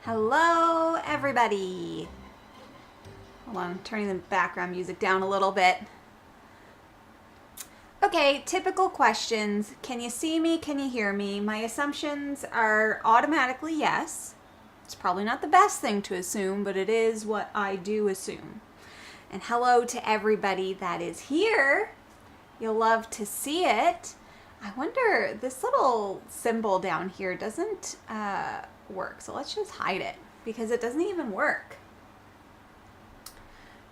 Hello, everybody. Hold on, I'm turning the background music down a little bit. Okay, typical questions. Can you see me? Can you hear me? My assumptions are automatically yes. It's probably not the best thing to assume, but it is what I do assume. And hello to everybody that is here. You'll love to see it. I wonder, this little symbol down here doesn't work, so let's just hide it because it doesn't even work.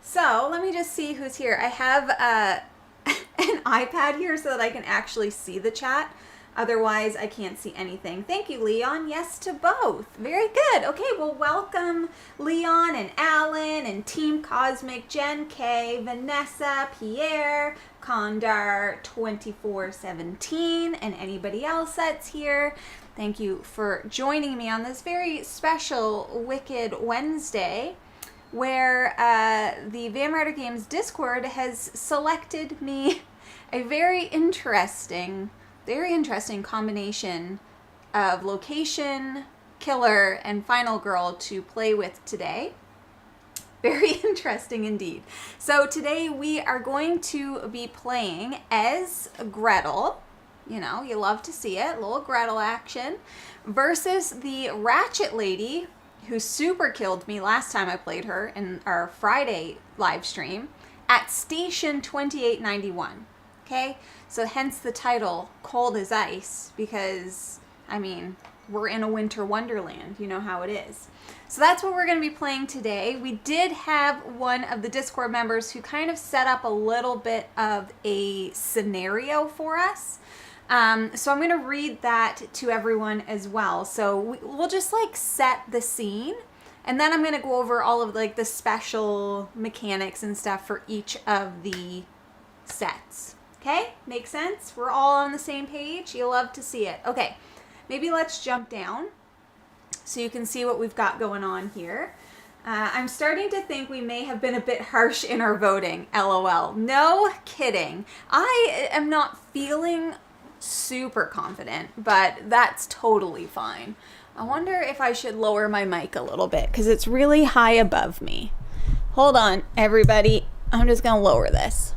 So let me just see who's here. I have an iPad here so that I can actually see the chat. Otherwise, I can't see anything. Thank you, Leon. Yes to both. Very good. Okay, well, welcome Leon and Alan and Team Cosmic, Jen K, Vanessa, Pierre, Condar 2417, and anybody else that's here. Thank you for joining me on this very special Wicked Wednesday, where the Van Ryder Games Discord has selected me a very interesting combination of location, killer, and final girl to play with today. Very interesting indeed. So today we are going to be playing as Gretel. You know, you love to see it, little Gretel action, versus the Rachet lady who super killed me last time I played her in our Friday live stream at Station 2891. Okay, so hence the title, Cold as Ice, because, I mean, we're in a winter wonderland. You know how it is. So that's what we're going to be playing today. We did have one of the Discord members who kind of set up a little bit of a scenario for us. So I'm going to read that to everyone as well. So we'll just like set the scene, and then I'm going to go over all of like the special mechanics and stuff for each of the sets. Okay, makes sense? We're all on the same page. You'll love to see it. Okay, maybe let's jump down so you can see what we've got going on here. I'm starting to think we may have been a bit harsh in our voting. LOL. No kidding. I am not feeling super confident, but that's totally fine. I wonder if I should lower my mic a little bit because it's really high above me. Hold on, everybody. I'm just going to lower this.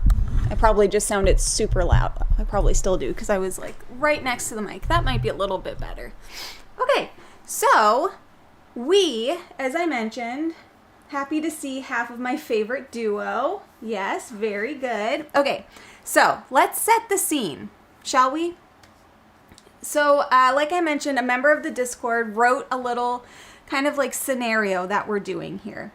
I probably just sounded super loud. I probably still do because I was like right next to the mic. That might be a little bit better. Okay, so we, as I mentioned, happy to see half of my favorite duo. Yes, very good. Okay, so let's set the scene. Shall we? So, like I mentioned, a member of the Discord wrote a little kind of like scenario that we're doing here.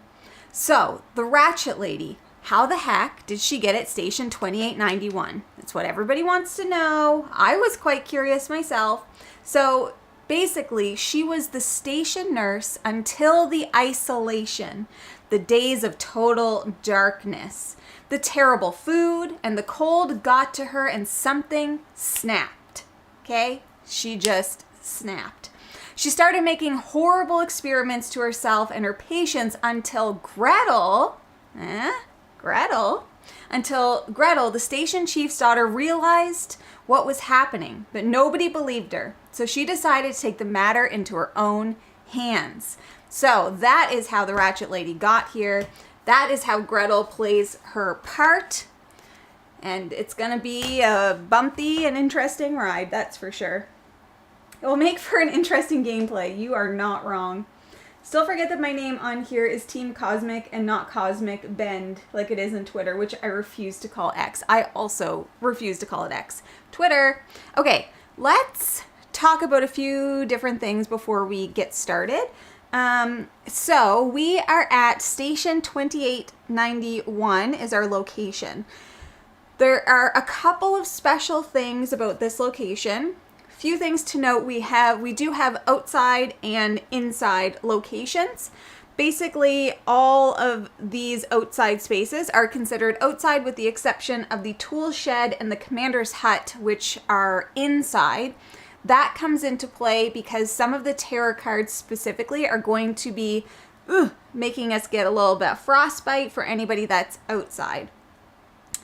So, the Rachet lady, how the heck did she get at Station 2891? That's what everybody wants to know. I was quite curious myself. So, basically, she was the station nurse until the isolation, the days of total darkness. The terrible food and the cold got to her and something snapped. Okay? She just snapped. She started making horrible experiments to herself and her patients until Gretel until Gretel, the station chief's daughter, realized what was happening, but nobody believed her. So she decided to take the matter into her own hands. So that is how the Rachet Lady got here. That is how Gretel plays her part. And it's going to be a bumpy and interesting ride, that's for sure. It will make for an interesting gameplay. You are not wrong. Still forget that my name on here is Team Cosmic and not Cosmic Bend like it is in Twitter, which I refuse to call X. I also refuse to call it X. Twitter. Okay, let's talk about a few different things before we get started. So we are at Station 2891 is our location. There are a couple of special things about this location. Few things to note. We do have outside and inside locations. Basically, all of these outside spaces are considered outside with the exception of the tool shed and the commander's hut, which are inside. That comes into play because some of the tarot cards specifically are going to be making us get a little bit of frostbite for anybody that's outside.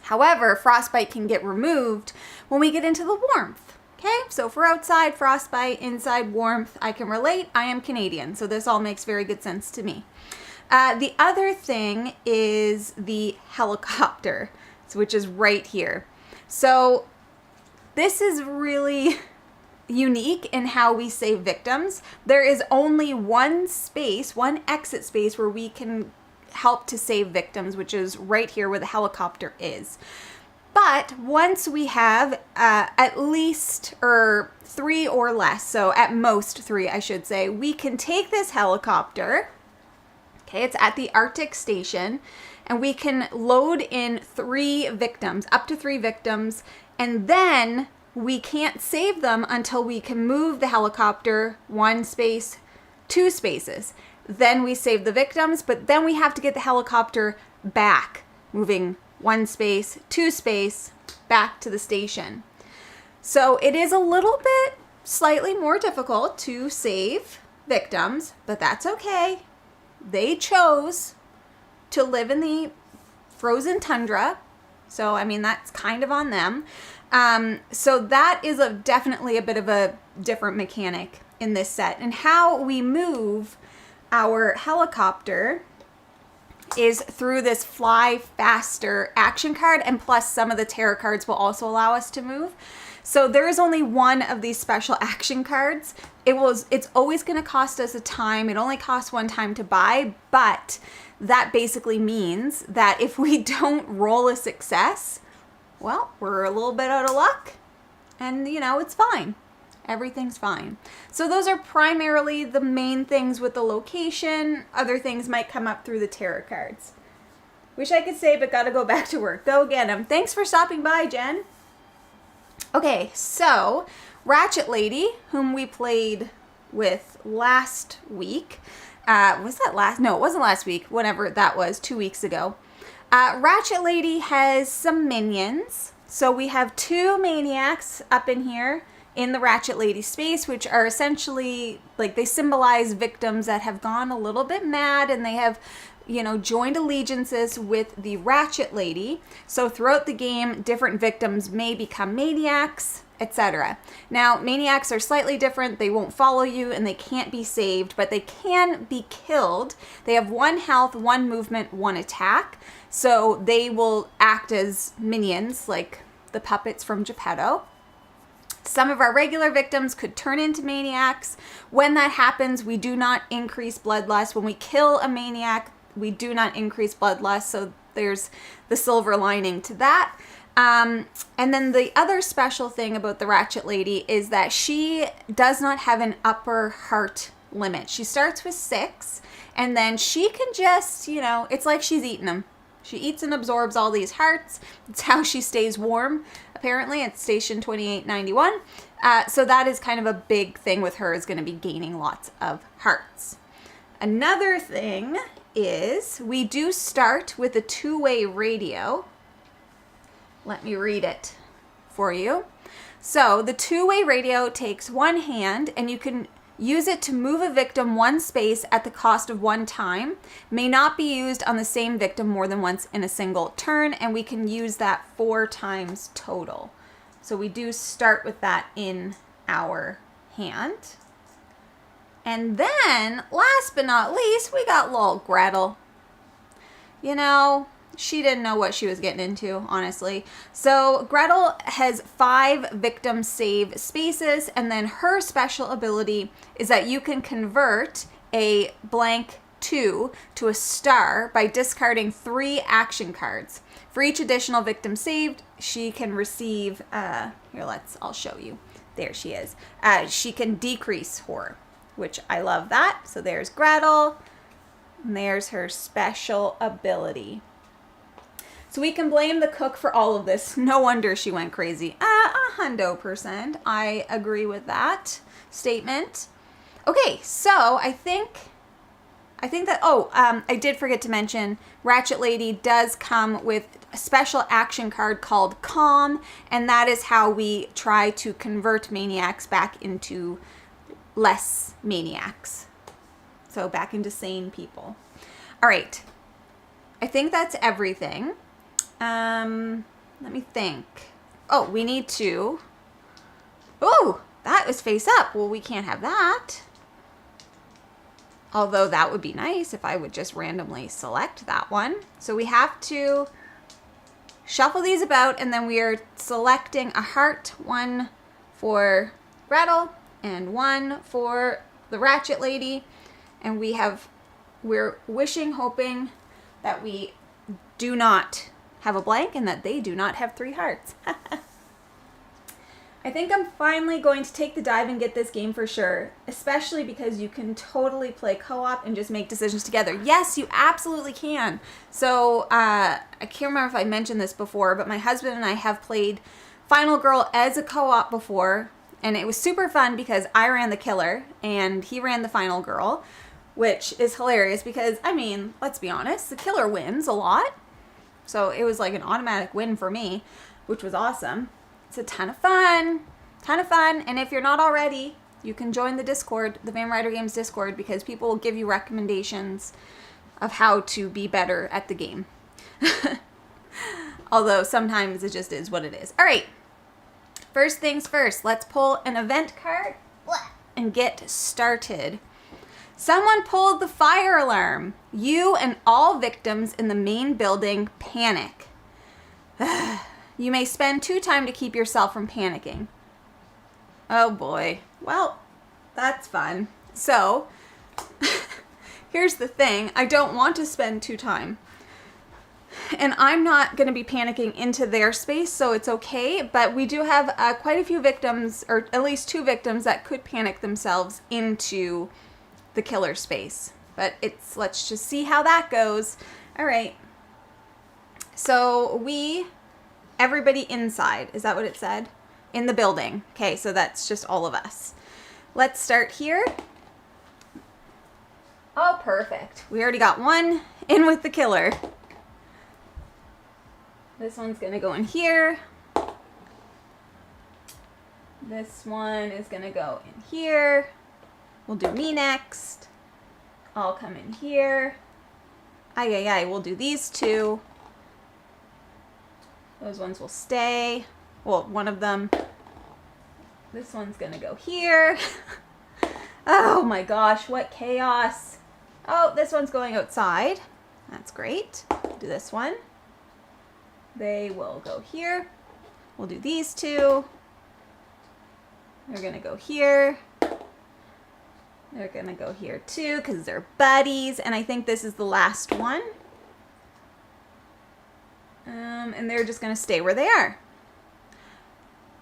However, frostbite can get removed when we get into the warmth. Okay, so for outside, frostbite, inside, warmth, I can relate. I am Canadian, so this all makes very good sense to me. The other thing is the helicopter, which is right here. So this is really unique in how we save victims. There is only one space, one exit space where we can help to save victims, which is right here where the helicopter is. But once we have at least three or less, so at most three, I should say, we can take this helicopter. Okay, it's at the Arctic station, and we can load in 3 victims, up to 3 victims, and then we can't save them until we can move the helicopter 1 space, 2 spaces. Then we save the victims, but then we have to get the helicopter back, moving 1 space, 2 space, back to the station. So it is a little bit slightly more difficult to save victims, but that's okay. They chose to live in the frozen tundra. So, I mean, that's kind of on them. So that is definitely a bit of a different mechanic in this set. And how we move our helicopter is through this Fly Faster action card, and plus some of the tarot cards will also allow us to move. So there is only one of these special action cards. It's always going to cost us a time. It only costs 1 time to buy, but that basically means that if we don't roll a success, well, we're a little bit out of luck, and it's fine. Everything's fine. So those are primarily the main things with the location. Other things might come up through the tarot cards. Wish I could say, but gotta go back to work. Go get 'em. Thanks for stopping by, Jen. Okay, so Rachet Lady, whom we played with last week. Was that last? No, it wasn't last week. Whenever that was, 2 weeks ago. Rachet Lady has some minions. So we have 2 maniacs up in here in the Rachet Lady space, which are essentially, like, they symbolize victims that have gone a little bit mad and they have, joined allegiances with the Rachet Lady. So throughout the game, different victims may become maniacs, etc. Now, maniacs are slightly different. They won't follow you and they can't be saved, but they can be killed. They have 1 health, 1 movement, 1 attack. So they will act as minions, like the puppets from Geppetto. Some of our regular victims could turn into maniacs. When that happens, we do not increase bloodlust. When we kill a maniac, we do not increase bloodlust. So there's the silver lining to that. And then the other special thing about the Rachet Lady is that she does not have an upper heart limit. She starts with 6, and then she can just, it's like she's eating them. She eats and absorbs all these hearts. It's how she stays warm, apparently, at Station 2891. So that is kind of a big thing with her, is going to be gaining lots of hearts. Another thing is we do start with a 2-way radio. Let me read it for you. So the 2-way radio takes 1 hand, and you can Use it to move a victim one space at the cost of 1 time. May not be used on the same victim more than once in a single turn, and we can use that 4 times total. So we do start with that in our hand. And then, last but not least, we got little Gretel. You know, she didn't know what she was getting into, honestly. So Gretel has 5 victim save spaces, and then her special ability is that you can convert a blank 2 to a star by discarding 3 action cards. For each additional victim saved, she can receive, I'll show you. There she is. She can decrease horror, which I love that. So there's Gretel, and there's her special ability. So we can blame the cook for all of this. No wonder she went crazy. 100%. I agree with that statement. Okay, so I think that, I did forget to mention, Rachet Lady does come with a special action card called Calm, and that is how we try to convert maniacs back into less maniacs. So back into sane people. All right. I think that's everything. Let me think. Oh, we need to... Oh, that was face up. Well, we can't have that. Although that would be nice if I would just randomly select that one. So we have to shuffle these about, and then we are selecting a heart, 1 for Gretel and 1 for the Rachet Lady. And we're wishing, hoping that we do not have a blank and that they do not have 3 hearts. I think I'm finally going to take the dive and get this game for sure, especially because you can totally play co-op and just make decisions together. Yes, you absolutely can. So I can't remember if I mentioned this before, but my husband and I have played Final Girl as a co-op before, and it was super fun because I ran the killer and he ran the final girl, which is hilarious because, I mean, let's be honest, the killer wins a lot. So it was like an automatic win for me, which was awesome. It's a ton of fun. And if you're not already, you can join the Discord, the Van Ryder Games Discord, because people will give you recommendations of how to be better at the game. Although sometimes it just is what it is. All right. First things first, let's pull an event card and get started. Someone pulled the fire alarm. You and all victims in the main building panic. You may spend 2 time to keep yourself from panicking. Oh boy. Well, that's fun. So, here's the thing. I don't want to spend 2 time. And I'm not going to be panicking into their space, so it's okay. But we do have quite a few victims, or at least 2 victims, that could panic themselves into the killer space. But let's just see how that goes. All right. So everybody inside, is that what it said? In the building. Okay, so that's just all of us. Let's start here. Oh, perfect. We already got 1 in with the killer. This one's gonna go in here. This one is gonna go in here. We'll do me next. I'll come in here. We'll do these 2. Those ones will stay. Well, one of them. This one's gonna go here. Oh my gosh, what chaos. Oh, this one's going outside. That's great. Do this one. They will go here. We'll do these 2. They're gonna go here. They're gonna go here too because they're buddies. And I think this is the last one. And they're just gonna stay where they are.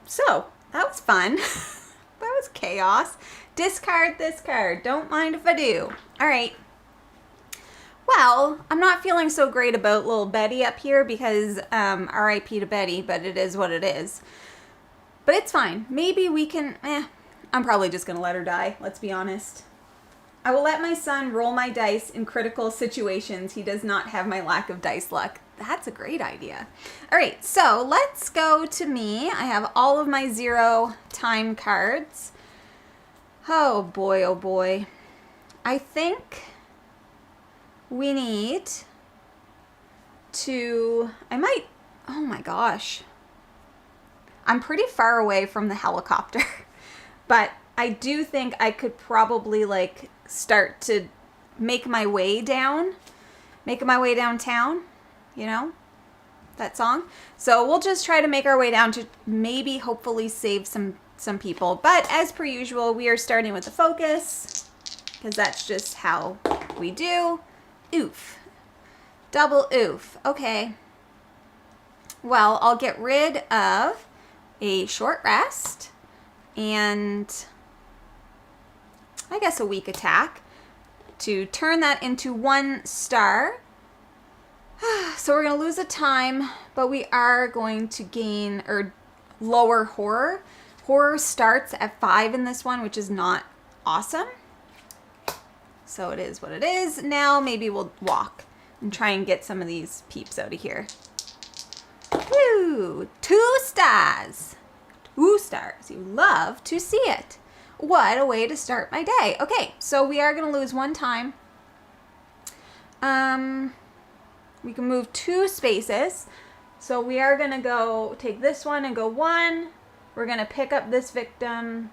So, that was fun. That was chaos. Discard this card. Don't mind if I do. All right. Well, I'm not feeling so great about little Betty up here because RIP to Betty, but it is what it is. But it's fine. Maybe we can... I'm probably just going to let her die, let's be honest. I will let my son roll my dice in critical situations. He does not have my lack of dice luck. That's a great idea. All right, so let's go to me. I have all of my 0 time cards. Oh boy, oh boy. I think we need to, oh my gosh. I'm pretty far away from the helicopter, but I do think I could probably like start to make my way downtown, you know, that song. So we'll just try to make our way down to maybe hopefully save some people. But as per usual, we are starting with the focus because that's just how we do. Oof. Double oof. Okay. Well, I'll get rid of a short rest and I guess a weak attack to turn that into 1 star. So we're going to lose a time, but we are going to gain or lower horror. Horror starts at 5 in this one, which is not awesome. So it is what it is. Now maybe we'll walk and try and get some of these peeps out of here. Woo! 2 stars. 2 stars. You love to see it. What a way to start my day. Okay, so we are going to lose 1 time. We can move 2 spaces. So we are going to go take this one and go 1. We're going to pick up this victim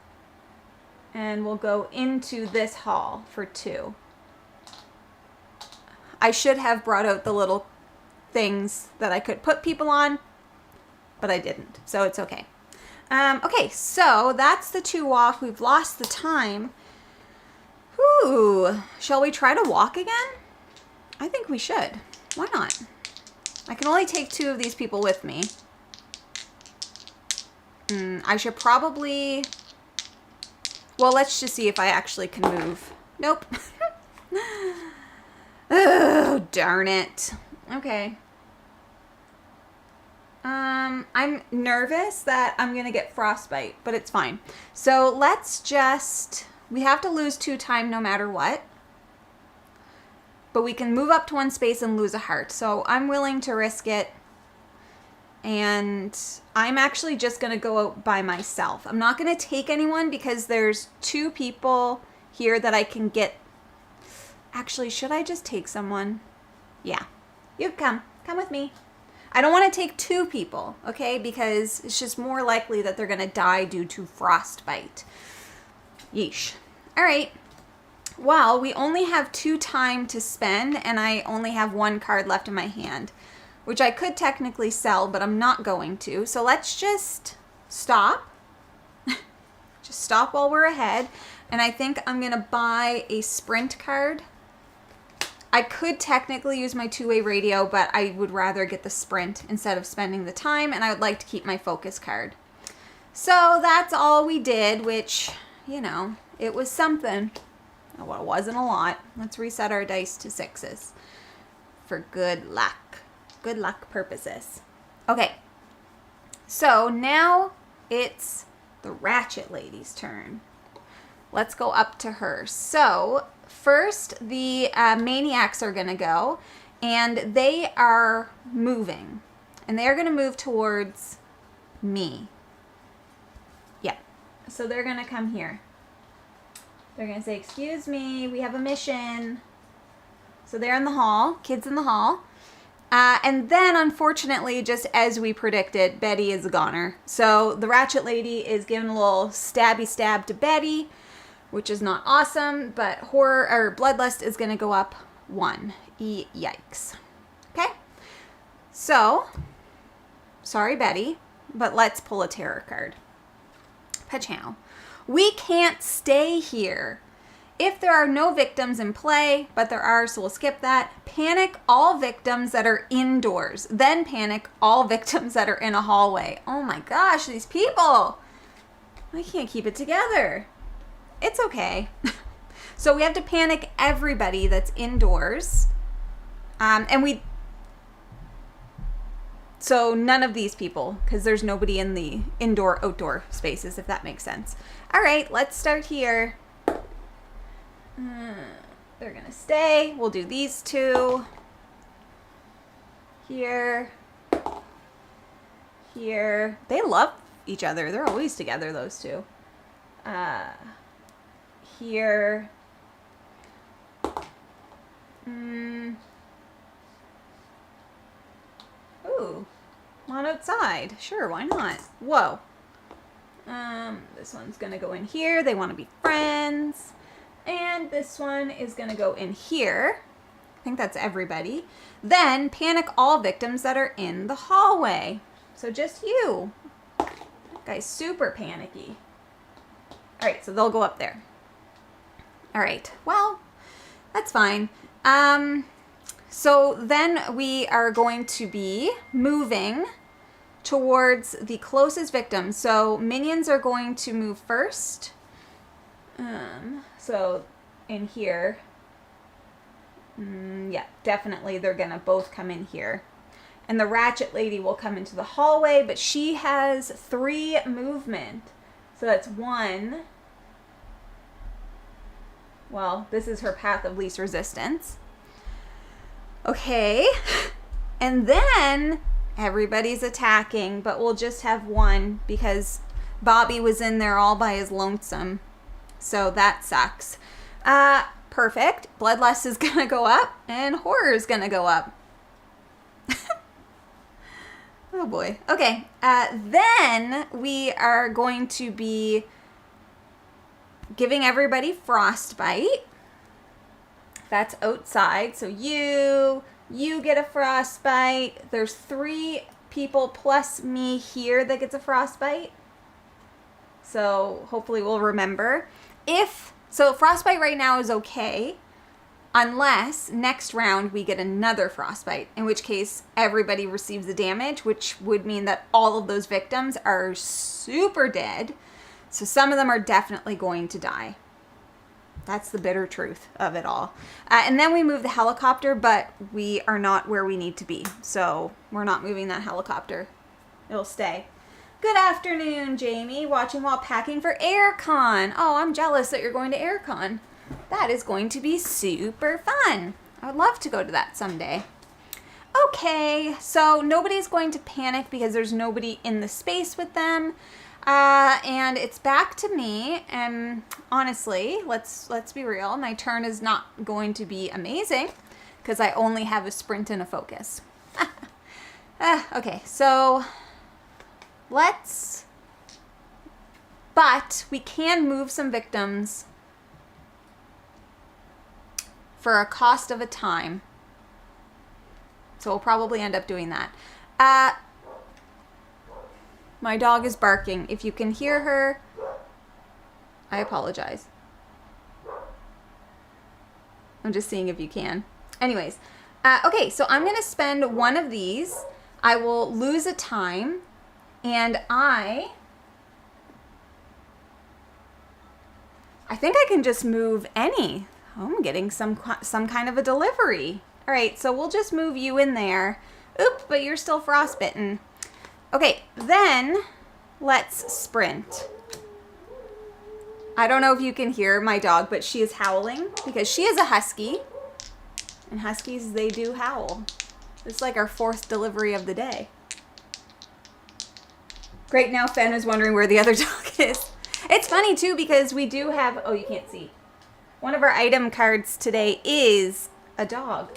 and we'll go into this hall for 2. I should have brought out the little things that I could put people on, but I didn't, so it's okay. Okay, so that's the 2 off. We've lost the time. Whew. Shall we try to walk again? I think we should. Why not? I can only take 2 of these people with me. I should probably... Well, let's just see if I actually can move. Nope. Oh, darn it. Okay. I'm nervous that I'm going to get frostbite, but it's fine. So let's just... We have to lose 2 time no matter what. But we can move up to 1 space and lose a heart. So I'm willing to risk it. And I'm actually just going to go out by myself. I'm not going to take anyone because there's 2 people here that I can get. Actually, should I just take someone? Yeah. You come. Come with me. I don't want to take 2 people, okay? Because it's just more likely that they're going to die due to frostbite. Yeesh. All right. Well, we only have 2 time to spend, and I only have 1 card left in my hand, which I could technically sell, but I'm not going to. So let's just stop. Just stop while we're ahead. And I think I'm going to buy a sprint card. I could technically use my 2-way radio, but I would rather get the sprint instead of spending the time, and I would like to keep my focus card. So that's all we did, which, you know, it was something. Well, it wasn't a lot. Let's reset our dice to 6s for good luck. Good luck purposes. Okay, so now it's the Rachet lady's turn. Let's go up to her. So first, the maniacs are going to go, and they are moving, and they're going to move towards me. Yeah, so they're going to come here. They're going to say, excuse me, we have a mission. So they're in the hall, kids in the hall. And then, unfortunately, just as we predicted, Betty is a goner. So the Rachet lady is giving a little stabby stab to Betty, which is not awesome, but horror or bloodlust is going to go up 1. Yikes. Okay. So, sorry, Betty, but let's pull a terror card. Pachow. We can't stay here. If there are no victims in play, but there are, so we'll skip that. Panic all victims that are indoors. Then panic all victims that are in a hallway. Oh my gosh, these people. I can't keep it together. It's okay. So we have to panic everybody that's indoors. So none of these people, because there's nobody in the indoor-outdoor spaces, if that makes sense. All right, let's start here. They're going to stay. We'll do these 2. Here. Here. They love each other. They're always together, those 2. here. Ooh, come on outside. Sure, why not? Whoa. This one's gonna go in here. They want to be friends. And this one is gonna go in here. I think that's everybody. Then panic all victims that are in the hallway. So just you. That guy's super panicky. All right, so they'll go up there. All right, well, that's fine. So then we are going to be moving towards the closest victim. So minions are going to move first. So in here, yeah, definitely they're gonna both come in here. And the Rachet lady will come into the hallway, but she has 3 movement. So that's 1. Well, this is her path of least resistance. Okay, and then everybody's attacking, but we'll just have 1 because Bobby was in there all by his lonesome. So that sucks. Perfect. Bloodlust is gonna go up and horror is gonna go up. Oh boy. Okay, then we are going to be giving everybody frostbite. That's outside. So you get a frostbite. There's 3 people plus me here that gets a frostbite. So hopefully we'll remember. So frostbite right now is okay, unless next round we get another frostbite, in which case everybody receives the damage, which would mean that all of those victims are super dead. So some of them are definitely going to die. That's the bitter truth of it all. And then we move the helicopter, but we are not where we need to be. So we're not moving that helicopter. It'll stay. Good afternoon, Jamie. Watching while packing for AirCon. Oh, I'm jealous that you're going to AirCon. That is going to be super fun. I would love to go to that someday. Okay, so nobody's going to panic because there's nobody in the space with them. And it's back to me, and honestly, let's be real, my turn is not going to be amazing because I only have a sprint and a focus. Okay, so but we can move some victims for a cost of a time. So we'll probably end up doing that. My dog is barking. If you can hear her, I apologize. I'm just seeing if you can. Anyways, okay, so I'm going to spend 1 of these. I will lose a time, and I think I can just move any. Oh, I'm getting some kind of a delivery. All right, so we'll just move you in there. Oop, but you're still frostbitten. Okay, then let's sprint. I don't know if you can hear my dog, but she is howling because she is a husky. And huskies, they do howl. It's like our 4th delivery of the day. Great, now Fen is wondering where the other dog is. It's funny too because we do have, oh, you can't see. One of our item cards today is a dog.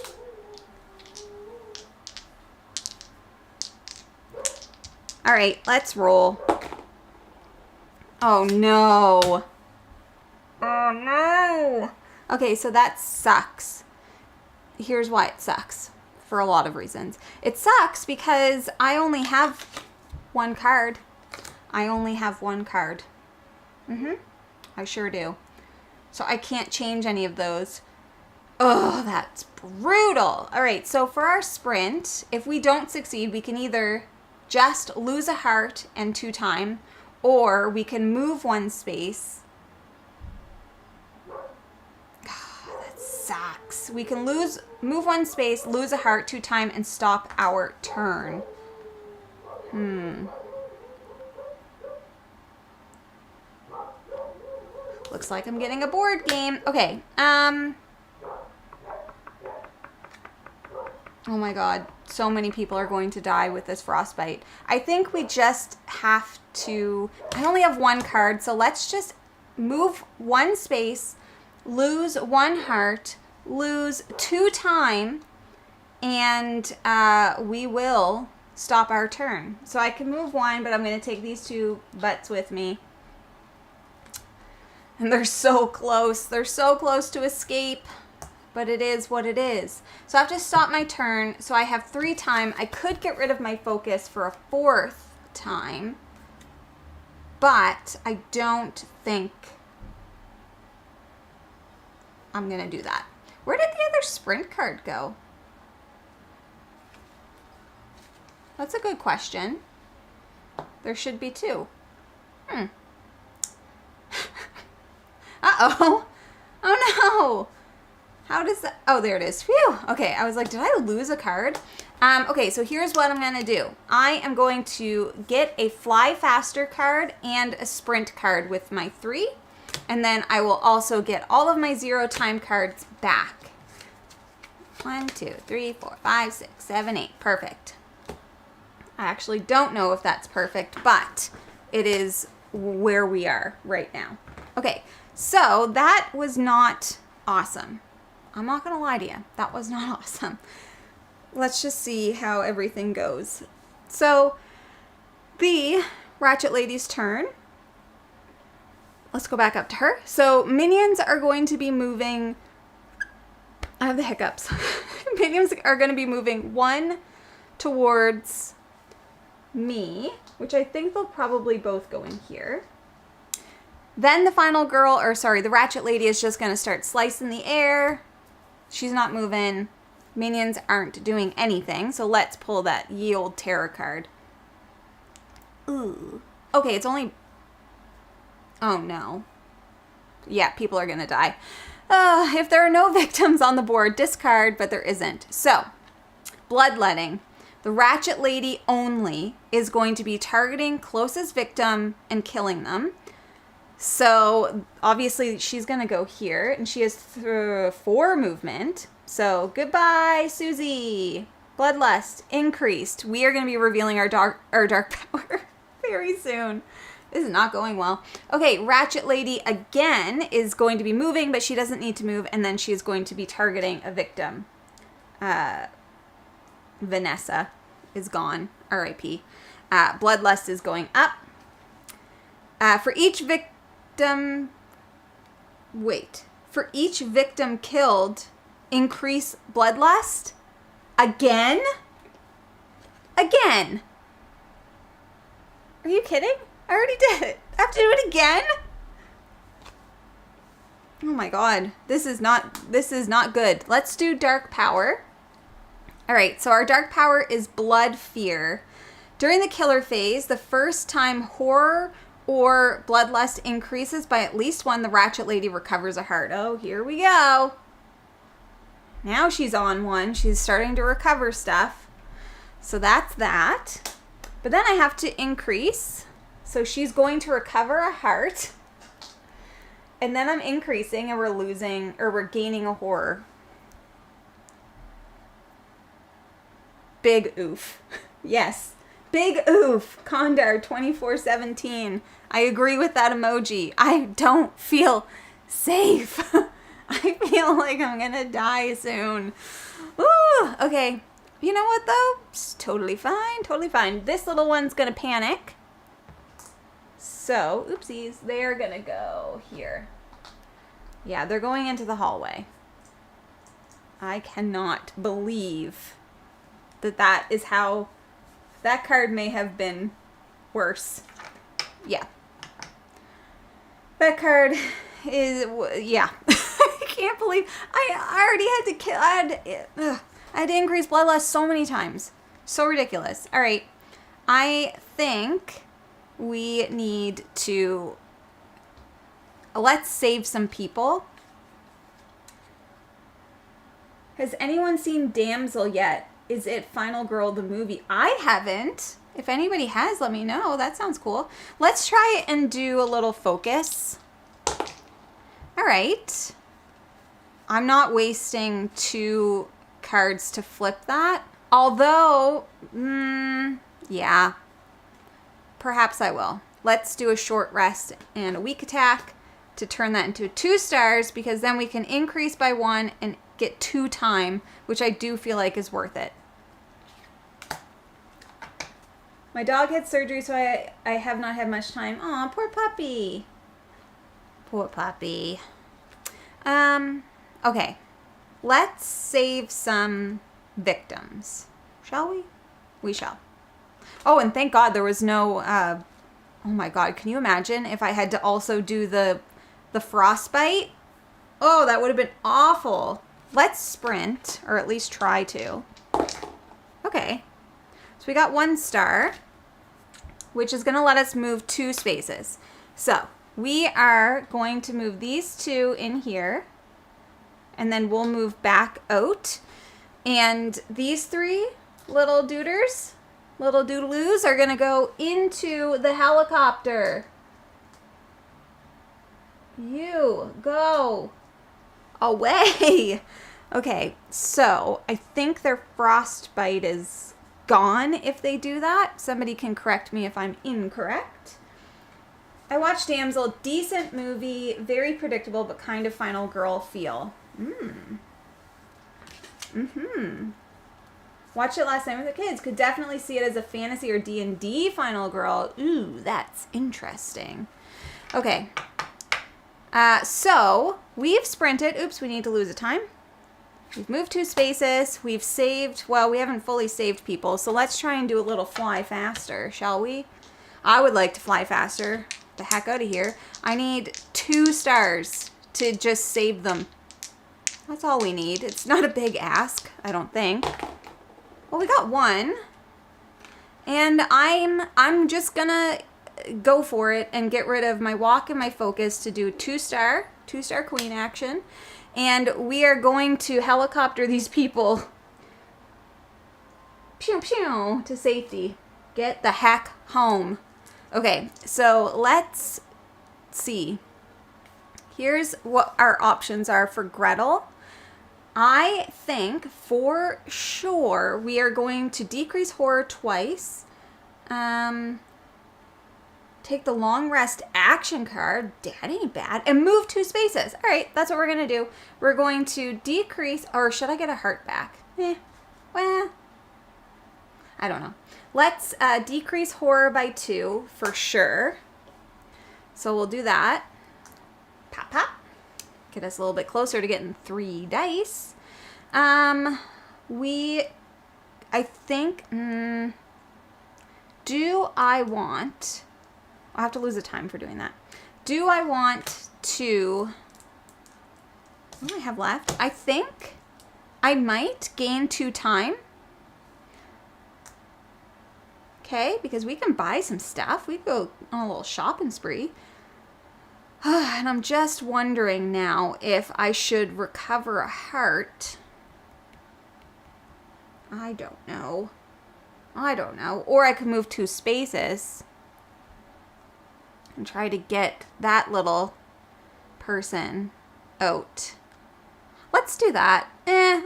All right, let's roll. Oh no. Oh no. Okay, so that sucks. Here's why it sucks, for a lot of reasons. It sucks because I only have 1 card. I only have 1 card. I sure do. So I can't change any of those. Oh, that's brutal. All right, so for our sprint, if we don't succeed, we can either just lose a heart and 2 time, or we can move 1 space. God, that sucks. We can move 1 space, lose a heart 2 time, and stop our turn. Looks like I'm getting a board game. Okay, oh my god, so many people are going to die with this frostbite. I think we just have to, I only have 1 card, so let's just move 1 space, lose 1 heart, lose 2 time, and we will stop our turn. So I can move 1, but I'm going to take these 2 butts with me. And they're so close. They're so close to escape, but it is what it is. So I have to stop my turn. So I have 3 time. I could get rid of my focus for a 4th time, but I don't think I'm going to do that. Where did the other sprint card go? That's a good question. There should be 2. Uh-oh. Oh, no. How does that... Oh, there it is. Phew. Okay, I was like, did I lose a card? Okay, so here's what I'm going to do. I am going to get a fly faster card and a sprint card with my 3. And then I will also get all of my 0 time cards back. 1, 2, 3, 4, 5, 6, 7, 8. Perfect. I actually don't know if that's perfect, but it is where we are right now. Okay, so that was not awesome. I'm not going to lie to you. That was not awesome. Let's just see how everything goes. So the Ratchet Lady's turn. Let's go back up to her. So minions are going to be moving... I have the hiccups. Minions are going to be moving 1 towards me, which I think they'll probably both go in here. Then the final girl, or sorry, the Ratchet Lady is just going to start slicing the air. She's not moving. Minions aren't doing anything. So let's pull that ye old terror card. Ooh. Okay, it's only... Oh, no. Yeah, people are going to die. If there are no victims on the board, discard, but there isn't. So, bloodletting. The Ratchet Lady only is going to be targeting closest victim and killing them. So obviously she's going to go here, and she has 4 movement. So goodbye, Susie. Bloodlust increased. We are going to be revealing our dark power very soon. This is not going well. Okay, Ratchet Lady again is going to be moving, but she doesn't need to move, and then she is going to be targeting a victim. Vanessa is gone. R.I.P. Bloodlust is going up. For each victim... Wait. For each victim killed, increase bloodlust? Again? Again? Are you kidding? I already did it. I have to do it again? Oh my god. This is not good. Let's do dark power. Alright, so our dark power is blood fear. During the killer phase, the first time horror or bloodlust increases by at least 1, the Ratchet Lady recovers a heart. Oh, here we go. Now she's on 1. She's starting to recover stuff. So that's that. But then I have to increase. So she's going to recover a heart. And then I'm increasing and we're gaining a horror. Big oof. Yes. Big oof. Condar 2417. I agree with that emoji. I don't feel safe. I feel like I'm gonna die soon. Ooh, okay. You know what though? It's totally fine. Totally fine. This little one's gonna panic. So, oopsies. They're gonna go here. Yeah, they're going into the hallway. I cannot believe that is how... That card may have been worse. Yeah. That card is... Yeah. I can't believe... I already had to kill... I had to increase bloodlust so many times. So ridiculous. All right. I think we need to... Let's save some people. Has anyone seen Damsel yet? Is it Final Girl the movie? I haven't. If anybody has, let me know. That sounds cool. Let's try and do a little focus. All right. I'm not wasting 2 cards to flip that. Although, yeah. Perhaps I will. Let's do a short rest and a weak attack. to turn that into 2 stars, because then we can increase by 1 and get 2 time, which I do feel like is worth it. My dog had surgery, so I have not had much time. Aw, poor puppy. Poor puppy. Okay. Let's save some victims. Shall we? We shall. Oh, and thank God there was no, oh my God, can you imagine if I had to also do the frostbite? Oh, that would have been awful. Let's sprint, or at least try to. Okay. So we got 1 star, which is going to let us move 2 spaces. So we are going to move these 2 in here, and then we'll move back out. And these 3 little dooders, little doodaloos, are going to go into the helicopter. You go away. Okay, so I think their frostbite is gone if they do that. Somebody can correct me if I'm incorrect. I watched Damsel, decent movie, very predictable, but kind of final girl feel. Watched it last night with the kids. Could definitely see it as a fantasy or D&D final girl. Ooh, that's interesting. Okay. So we've sprinted. Oops, we need to lose a time. We've moved 2 spaces. We've saved, well, we haven't fully saved people, so let's try and do a little fly faster, shall we? I would like to fly faster. The heck out of here. I need 2 stars to just save them. That's all we need. It's not a big ask, I don't think. Well, we got 1. And I'm just gonna go for it and get rid of my walk and my focus to do 2 star queen action. And we are going to helicopter these people pew pew to safety. Get the heck home. Okay, so let's see. Here's what our options are for Gretel. I think for sure we are going to decrease horror twice. Take the long rest action card. That ain't bad. And move 2 spaces. All right, that's what we're going to do. We're going to decrease, or should I get a heart back? Well, I don't know. Let's decrease horror by 2 for sure. So we'll do that. Pop, pop. Get us a little bit closer to getting 3 dice. I think, do I want... I'll have to lose a time for doing that. Do I want to... What do I have left? I think I might gain 2 time. Okay, because we can buy some stuff. We go on a little shopping spree. And I'm just wondering now if I should recover a heart. I don't know. Or I could move 2 spaces and try to get that little person out. Let's do that. I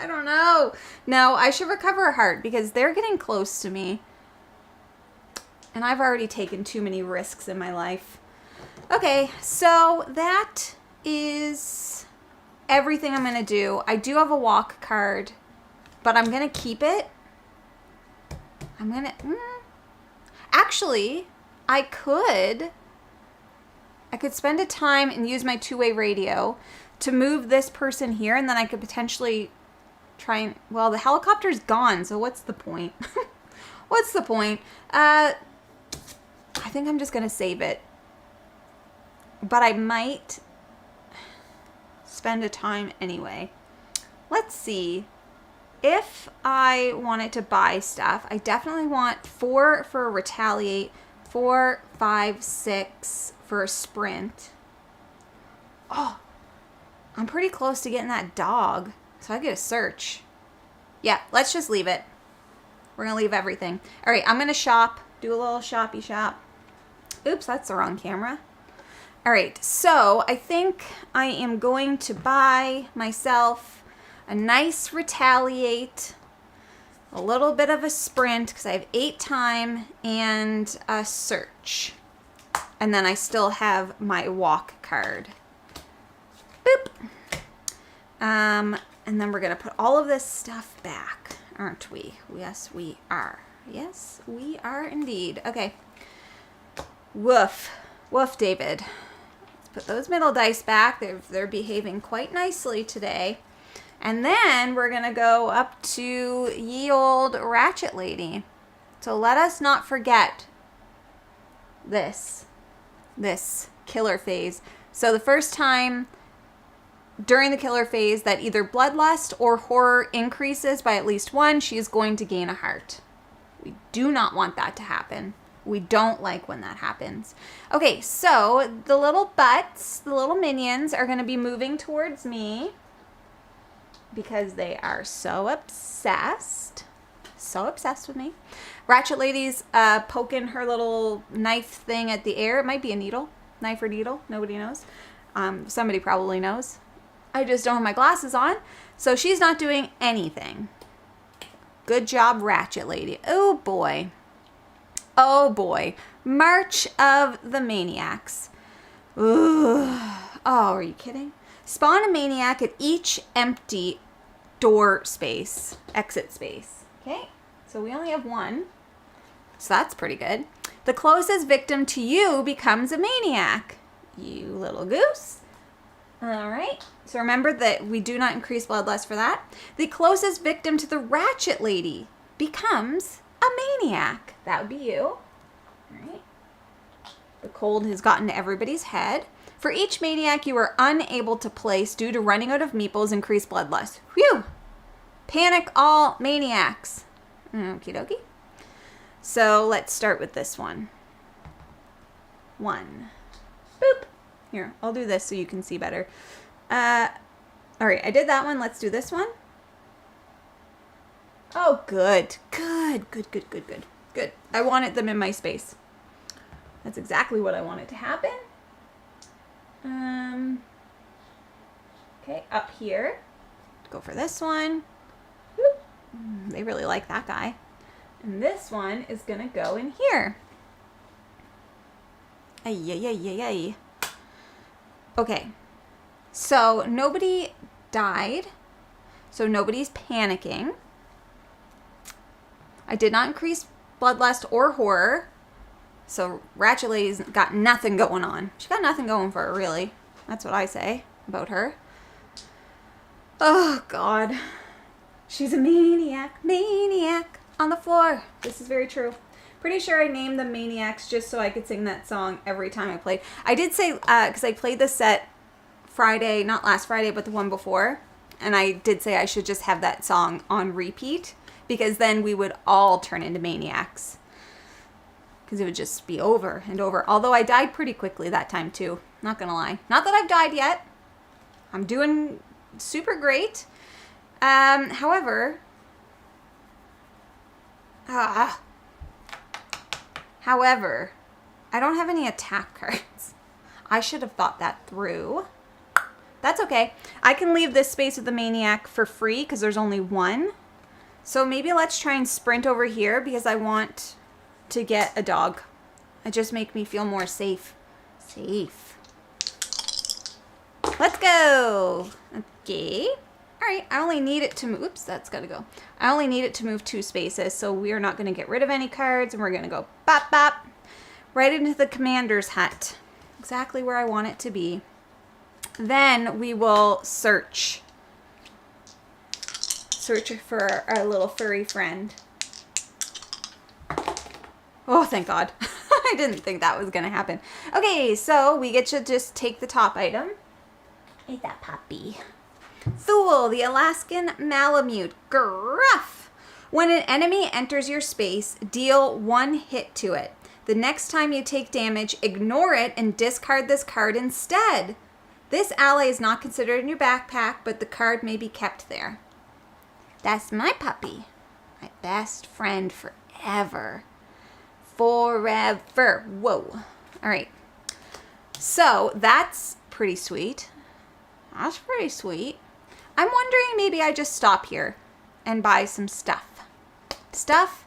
don't know. No, I should recover a heart because they're getting close to me. And I've already taken too many risks in my life. Okay, so that is everything I'm going to do. I do have a walk card, but I'm going to keep it. I'm going to... Actually, I could spend a time and use my 2-way radio to move this person here, and then I could potentially try and... Well, the helicopter's gone, so what's the point? What's the point? I think I'm just going to save it. But I might spend a time anyway. Let's see. If I wanted to buy stuff, I definitely want 4 for a retaliate, 4, 5, 6 for a sprint. Oh, I'm pretty close to getting that dog. So I get a search. Yeah, let's just leave it. We're going to leave everything. All right, I'm going to shop. Do a little shoppy shop. Oops, that's the wrong camera. All right, so I think I am going to buy myself a nice retaliate, a little bit of a sprint because I have 8 time, and a search. And then I still have my walk card. Boop. And then we're going to put all of this stuff back, aren't we? Yes, we are. Yes, we are indeed. Okay. Woof. Woof, David. Let's put those middle dice back. They're behaving quite nicely today. And then we're going to go up to ye old Ratchet Lady. So let us not forget this killer phase. So the first time during the killer phase that either bloodlust or horror increases by at least 1, she is going to gain a heart. We do not want that to happen. We don't like when that happens. Okay, so the little butts, the little minions, are going to be moving towards me because they are so obsessed. So obsessed with me. Ratchet Lady's poking her little knife thing at the air. It might be a needle. Knife or needle. Nobody knows. Somebody probably knows. I just don't have my glasses on. So she's not doing anything. Good job, Ratchet Lady. Oh, boy. Oh, boy. March of the Maniacs. Ooh. Oh, are you kidding? Spawn a maniac at each empty door space. Exit space. Okay. So we only have 1. So that's pretty good. The closest victim to you becomes a maniac. You little goose. All right. So remember that we do not increase bloodlust for that. The closest victim to the Ratchet Lady becomes a maniac. That would be you. All right. The cold has gotten to everybody's head. For each maniac you are unable to place due to running out of meeples, increase bloodlust. Whew. Panic all maniacs. Okie dokie. So let's start with this one. 1. Boop. Here, I'll do this so you can see better. All right, I did that one. Let's do this one. Oh, good. Good. I wanted them in my space. That's exactly what I wanted to happen. Okay, up here. Go for this one. Whoop. They really like that guy. And this one is going to go in here. Ay. Okay. So nobody died. So nobody's panicking. I did not increase bloodlust or horror. So Ratchet Lady's got nothing going on. She got nothing going for her, really. That's what I say about her. Oh, God. She's a maniac on the floor. This is very true. Pretty sure I named the Maniacs just so I could sing that song every time I played. I did say, because I played this set Friday, not last Friday, but the one before. And I did say I should just have that song on repeat, because then we would all turn into maniacs. Because it would just be over and over. Although I died pretty quickly that time too. Not gonna lie. Not that I've died yet. I'm doing super great. However, I don't have any attack cards. I should have thought that through. That's okay. I can leave this space with the maniac for free because there's only 1. So maybe let's try and sprint over here because I want to get a dog. It just makes me feel more safe. Let's go. Okay. All right. I only need it to move. Oops, that's got to go. I only need it to move 2 spaces. So we are not going to get rid of any cards. And we're going to go bop, bop. Right into the commander's hut. Exactly where I want it to be. Then we will search. Search for our little furry friend. Oh, thank God. I didn't think that was going to happen. Okay, so we get to just take the top item. Ain't that puppy? Thule, the Alaskan Malamute. Gruff! When an enemy enters your space, deal 1 hit to it. The next time you take damage, ignore it and discard this card instead. This ally is not considered in your backpack, but the card may be kept there. That's my puppy. My best friend forever. Forever. Whoa. All right. So that's pretty sweet. That's pretty sweet. I'm wondering maybe I just stop here and buy some stuff. Stuff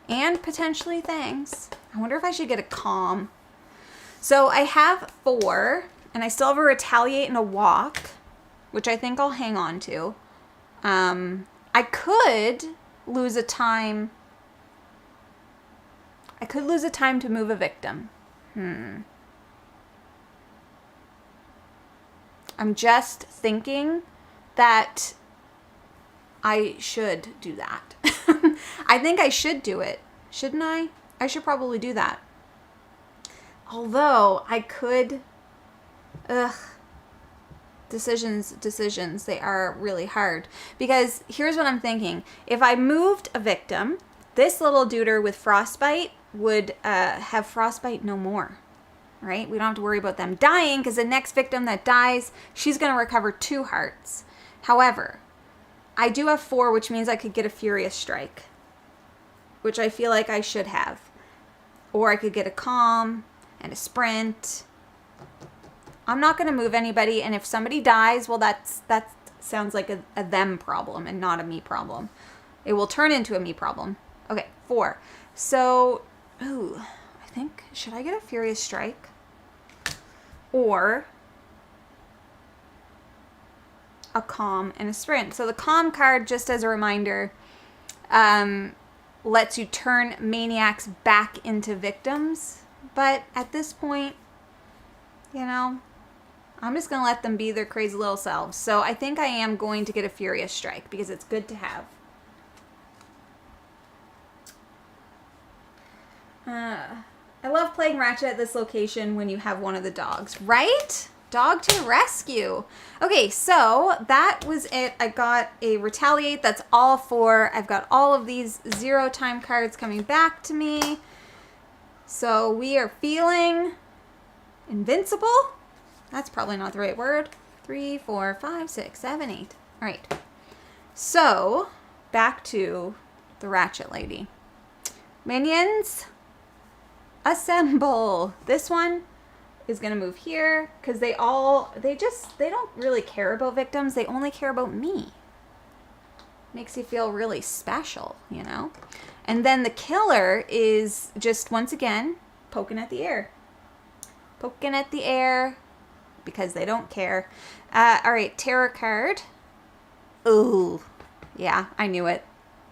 and potentially things. I wonder if I should get a calm. So I have 4, and I still have a retaliate and a walk, which I think I'll hang on to. I could lose a time. I could lose a time to move a victim. I'm just thinking that I should do that. I think I should do it. Shouldn't I? I should probably do that. Although I could... Decisions, they are really hard. Because here's what I'm thinking. If I moved a victim, this little duder with frostbite would have frostbite no more. Right? We don't have to worry about them dying, because the next victim that dies, she's going to recover 2 hearts. However, I do have 4, which means I could get a furious strike, which I feel like I should have. Or I could get a calm and a sprint. I'm not going to move anybody, and if somebody dies, well, that sounds like a them problem and not a me problem. It will turn into a me problem. Okay, 4. So, ooh, I think, should I get a furious strike? Or a calm and a sprint. So the calm card, just as a reminder, lets you turn maniacs back into victims. But at this point, you know, I'm just going to let them be their crazy little selves. So I think I am going to get a furious strike because it's good to have. I love playing Rachet at this location when you have one of the dogs, right? Dog to the rescue. Okay, so that was it. I got a retaliate. That's all 4. I've got all of these 0 time cards coming back to me. So we are feeling invincible. That's probably not the right word. 3, 4, 5, 6, 7, 8. All right. So back to the Rachet lady. Minions, assemble. This one is going to move here because they don't really care about victims. They only care about me. Makes you feel really special, you know? And then the killer is just, once again, poking at the air. Poking at the air because they don't care. All right, terror card. Ooh, yeah, I knew it.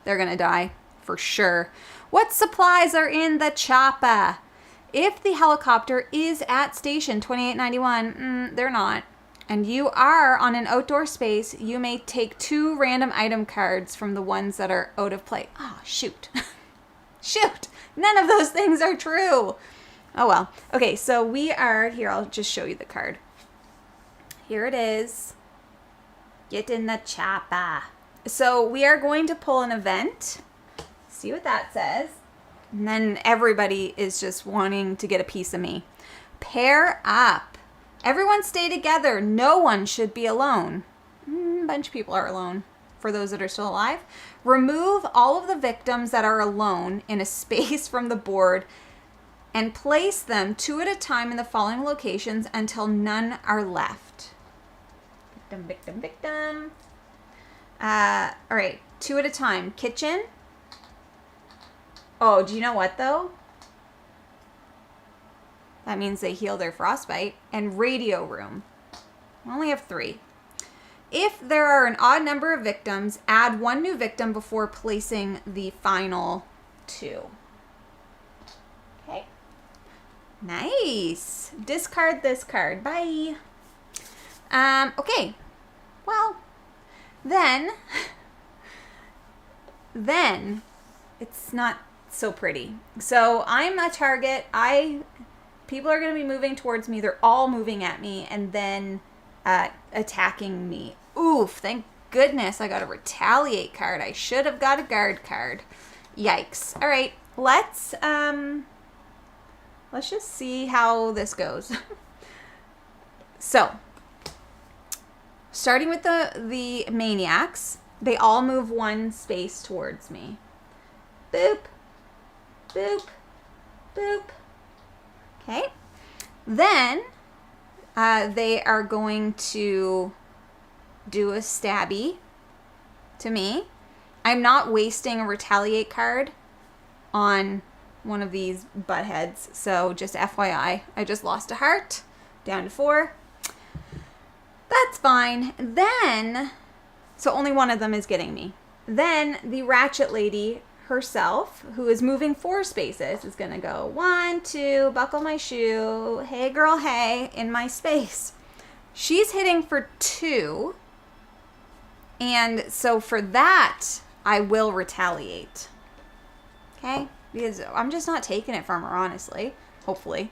They're going to die for sure. What supplies are in the chopper? If the helicopter is at station 2891, they're not, and you are on an outdoor space, you may take 2 random item cards from the ones that are out of play. Oh, shoot. Shoot. None of those things are true. Oh, well. Okay, so we are here. I'll just show you the card. Here it is. Get in the chopper. So we are going to pull an event. See what that says. And then everybody is just wanting to get a piece of me. Pair up. Everyone stay together. No one should be alone. A bunch of people are alone, for those that are still alive. Remove all of the victims that are alone in a space from the board and place them 2 at a time in the following locations until none are left. Victim, victim, victim. All right, 2 at a time. Kitchen. Oh, do you know what, though? That means they heal their frostbite. And radio room. I only have 3. If there are an odd number of victims, add 1 new victim before placing the final 2. Okay. Nice. Discard this card. Bye. Okay. Well, then it's not so pretty. So I'm a target. People are going to be moving towards me. They're all moving at me and then attacking me. Oof, thank goodness I got a retaliate card. I should have got a guard card. Yikes. All right, let's just see how this goes. So, starting with the maniacs, they all move 1 space towards me. Boop. Boop. Boop. Okay. Then they are going to do a stabby to me. I'm not wasting a retaliate card on one of these butt heads. So just FYI, I just lost a heart, down to 4. That's fine. Then, so only one of them is getting me. Then the Ratchet lady herself, who is moving 4 spaces, is gonna go 1, 2, buckle my shoe, hey girl, hey, in my space. She's hitting for 2. And so for that, I will retaliate. Okay? Because I'm just not taking it from her, honestly. Hopefully.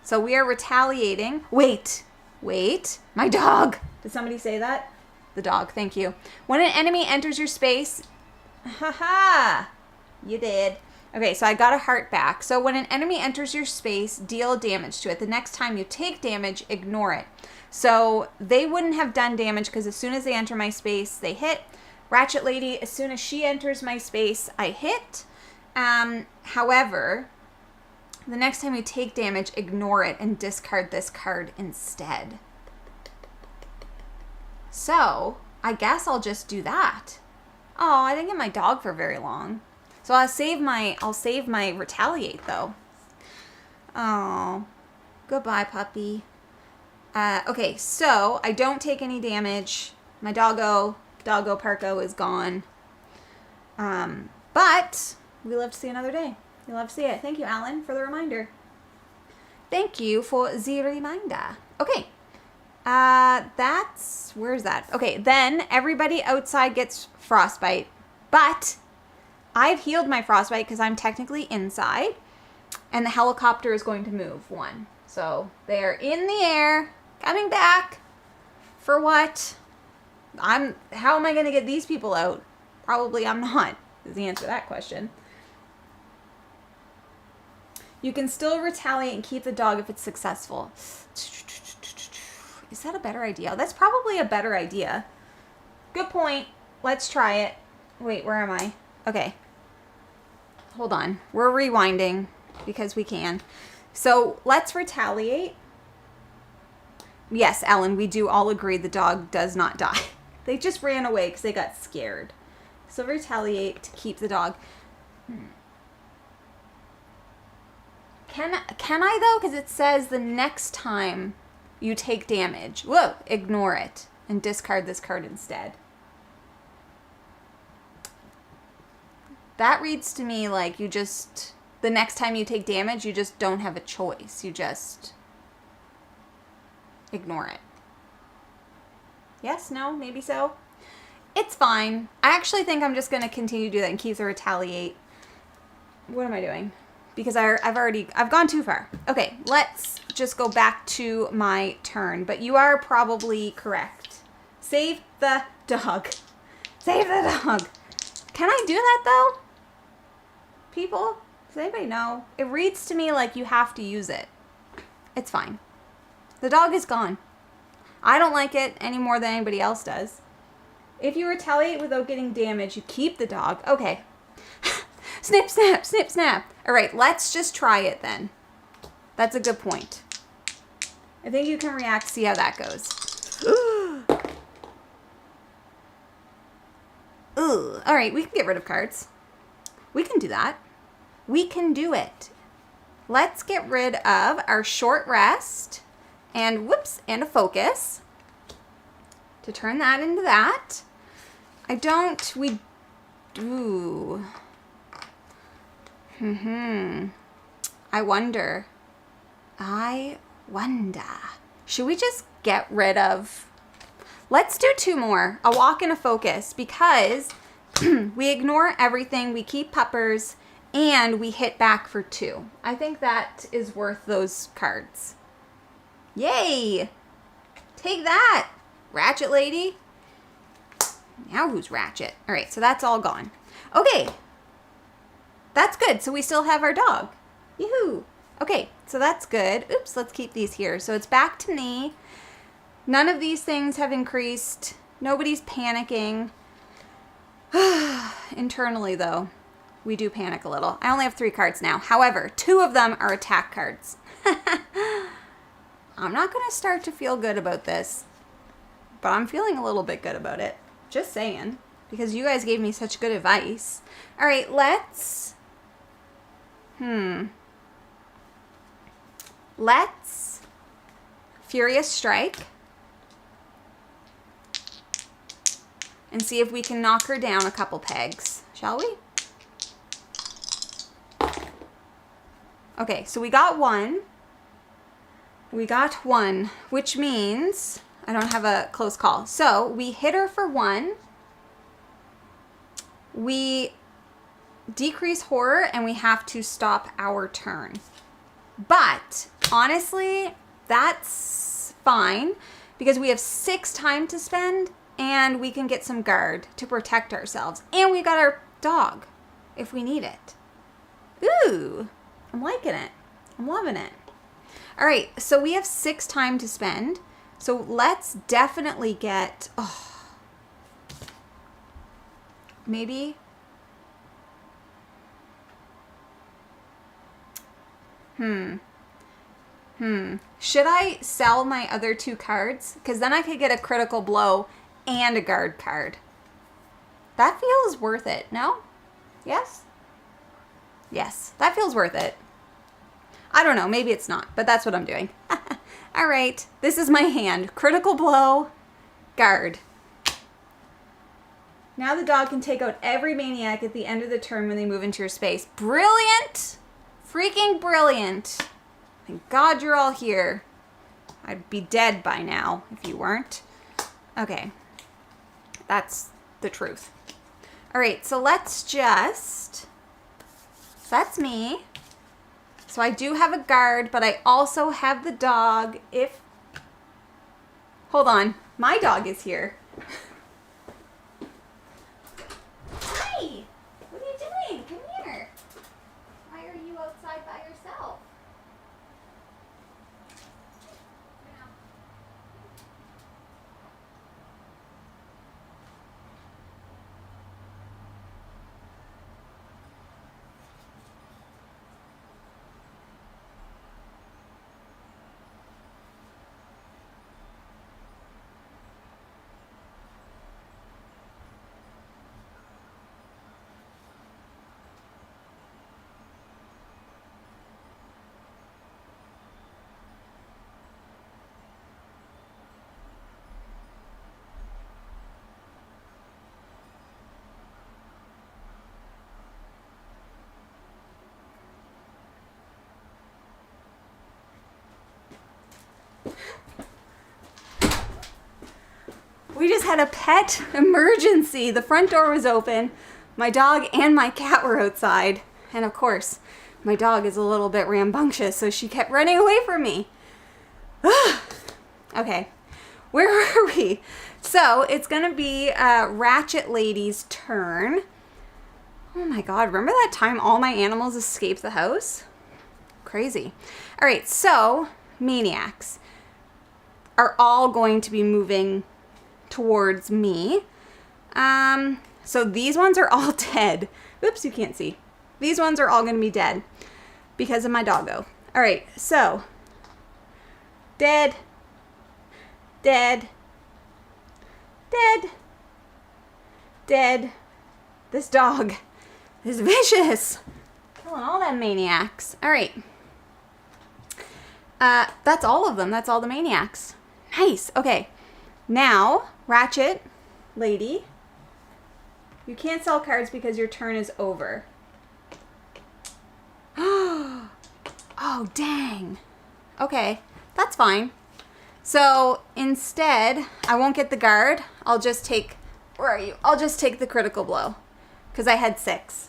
So we are retaliating. Wait. My dog. Did somebody say that? The dog. Thank you. When an enemy enters your space... Haha. You did. Okay, so I got a heart back. So when an enemy enters your space, deal damage to it. The next time you take damage, ignore it. So they wouldn't have done damage because as soon as they enter my space, they hit. Ratchet lady, as soon as she enters my space, I hit. However, the next time you take damage, ignore it and discard this card instead. So I guess I'll just do that. Oh, I didn't get my dog for very long. So I'll save my retaliate though. Oh, goodbye puppy. Okay, so I don't take any damage. My doggo Parko is gone. But we live to see another day. We love to see it. Thank you, Alan, for the reminder. Thank you for the reminder. Okay. Where's that? Okay, then everybody outside gets frostbite, but I've healed my frostbite because I'm technically inside, and the helicopter is going to move 1. So they're in the air, coming back. For what? How am I going to get these people out? Probably I'm not, is the answer to that question. You can still retaliate and keep the dog if it's successful. Is that a better idea? That's probably a better idea. Good point. Let's try it. Wait, where am I? Okay. Hold on. We're rewinding because we can. So let's retaliate. Yes, Ellen, we do all agree the dog does not die. They just ran away because they got scared. So retaliate to keep the dog. Can I though? Because it says the next time you take damage. Whoa, ignore it and discard this card instead. That reads to me like the next time you take damage, you just don't have a choice. You just ignore it. Yes? No? Maybe so? It's fine. I actually think I'm just going to continue to do that and keep the retaliate. What am I doing? Because I've gone too far. Okay, let's just go back to my turn. But you are probably correct. Save the dog. Save the dog. Can I do that though? People? Does anybody know? It reads to me like you have to use it. It's fine. The dog is gone. I don't like it any more than anybody else does. If you retaliate without getting damage, you keep the dog. Okay. Snip, snap, snip, snap. All right, let's just try it then. That's a good point. I think you can react, see how that goes. Ugh. All right, we can get rid of cards. We can do that. We can do it. Let's get rid of our short rest and and a focus to turn that into that. I wonder. Should we just get rid of... Let's do 2 more. A walk and a focus because we ignore everything. We keep puppers and we hit back for 2. I think that is worth those cards. Yay! Take that, Ratchet lady. Now who's Ratchet? All right, so that's all gone. Okay. That's good. So we still have our dog. Yoo-hoo. Okay, so that's good. Oops, let's keep these here. So it's back to me. None of these things have increased. Nobody's panicking. Internally, though, we do panic a little. I only have 3 cards now. However, 2 of them are attack cards. I'm not going to start to feel good about this, but I'm feeling a little bit good about it. Just saying, because you guys gave me such good advice. All right, let's... Let's Furious Strike and see if we can knock her down a couple pegs, shall we? Okay, so we got one. We got one, which means I don't have a close call. So we hit her for one. We decrease horror and we have to stop our turn. But honestly, that's fine because we have 6 time to spend and we can get some guard to protect ourselves. And we got our dog if we need it. Ooh, I'm liking it. I'm loving it. All right, so we have 6 time to spend. So let's definitely get, maybe. Should I sell my other 2 cards? Because then I could get a critical blow and a guard card. That feels worth it, no? Yes? Yes, that feels worth it. I don't know, maybe it's not, but that's what I'm doing. All right, this is my hand. Critical blow, guard. Now the dog can take out every maniac at the end of the turn when they move into your space. Brilliant! Freaking brilliant. Thank God you're all here. I'd be dead by now if you weren't. Okay, that's the truth. All right, so let's just, that's me. So I do have a guard, but I also have the dog if, hold on, my dog is here. Hi, what are you doing? Come here. Why are you outside by yourself? We just had a pet emergency. The front door was open. My dog and my cat were outside. And of course, my dog is a little bit rambunctious, so she kept running away from me. Okay, where were we? So it's gonna be Rachet Lady's turn. Oh my God, remember that time all my animals escaped the house? Crazy. All right, so maniacs are all going to be moving towards me. So these ones are all dead. Oops, you can't see. These ones are all going to be dead because of my doggo. All right, so dead, dead, dead, dead. This dog is vicious. Killing all them maniacs. All right. That's all of them. That's all the maniacs. Nice. Okay. Now, Rachet Lady, you can't sell cards because your turn is over. Oh, dang. Okay, that's fine. So instead, I won't get the guard. I'll just take, where are you? I'll just take the critical blow because I had 6.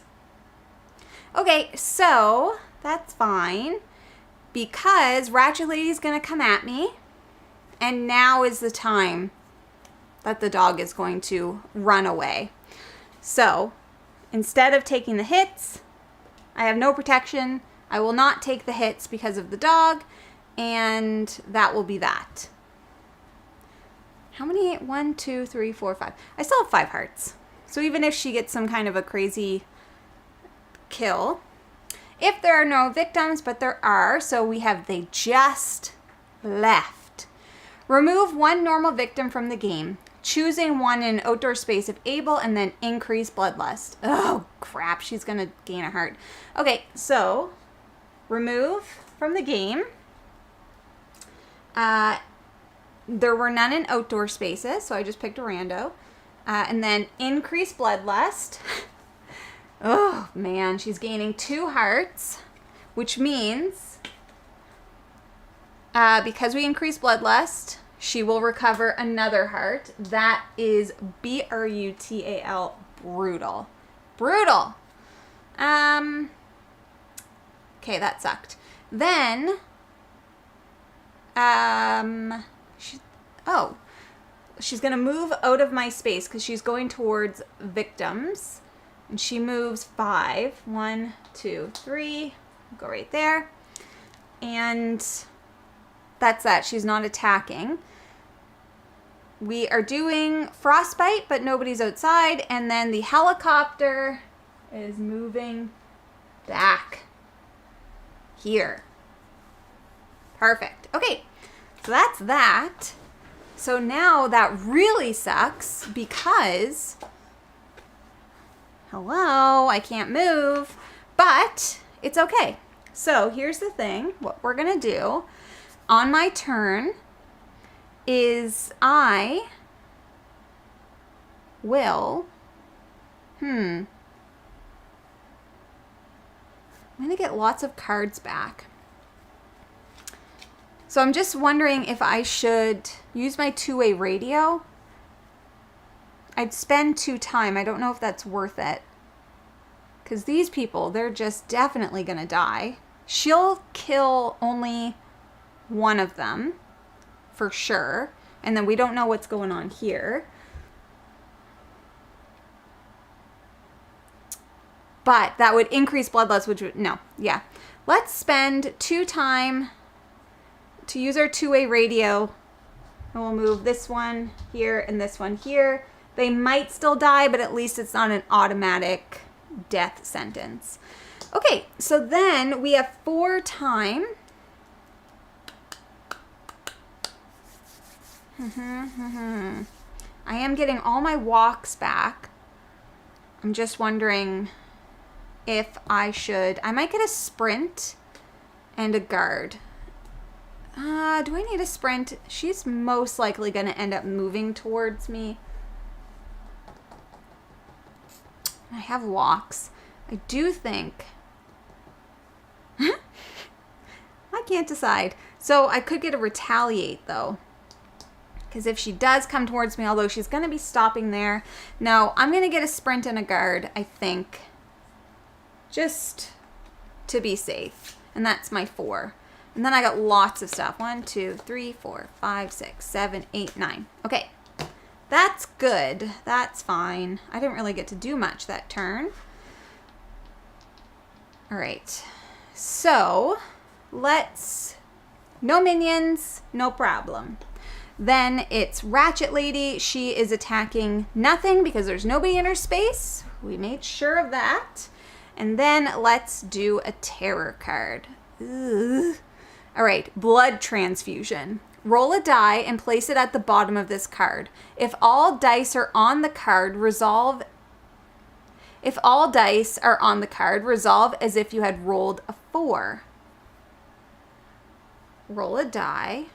Okay, so that's fine because Rachet Lady's gonna come at me. And now is the time that the dog is going to run away. So instead of taking the hits, I have no protection. I will not take the hits because of the dog, and that will be that. How many? 1, 2, 3, 4, 5. I still have 5 hearts. So even if she gets some kind of a crazy kill, if there are no victims, but there are, so we have they just left. Remove 1 normal victim from the game, choosing 1 in outdoor space if able, and then increase bloodlust. Oh, crap. She's going to gain a heart. Okay, so remove from the game. There were none in outdoor spaces, so I just picked a rando. And then increase bloodlust. Oh, man, she's gaining 2 hearts, which means because we increase bloodlust, she will recover another heart. That is brutal. Brutal. Brutal. Okay, that sucked. Then, she's going to move out of my space because she's going towards victims. And she moves 5. 1, 2, 3. Go right there. And that's that. She's not attacking. We are doing frostbite, but nobody's outside. And then the helicopter is moving back here. Perfect. Okay, so that's that. So now that really sucks because, hello, I can't move, but it's okay. So here's the thing. What we're going to do on my turn is I will, I'm going to get lots of cards back. So I'm just wondering if I should use my 2-way radio. I'd spend 2 time. I don't know if that's worth it. Because these people, they're just definitely going to die. She'll kill only one of them, for sure. And then we don't know what's going on here. But that would increase bloodlust, which would, no, yeah. Let's spend 2 time to use our 2-way radio. And we'll move this one here and this one here. They might still die, but at least it's not an automatic death sentence. Okay, so then we have 4 time. I am getting all my walks back. I'm just wondering if I should. I might get a sprint and a guard. Do I need a sprint? She's most likely going to end up moving towards me. I have walks. I do think. I can't decide. So I could get a retaliate though. Because if she does come towards me, although she's going to be stopping there. No, I'm going to get a sprint and a guard, I think. Just to be safe. And that's my 4. And then I got lots of stuff. 1, 2, 3, 4, 5, 6, 7, 8, 9. Okay. That's good. That's fine. I didn't really get to do much that turn. All right. So let's, no minions, no problem. Then it's Rachet Lady. She is attacking nothing because there's nobody in her space. We made sure of that. And then let's do a terror card. Ugh. All right, blood transfusion. Roll a die and place it at the bottom of this card. If all dice are on the card, resolve. If all dice are on the card, resolve as if you had rolled a 4. Roll a die.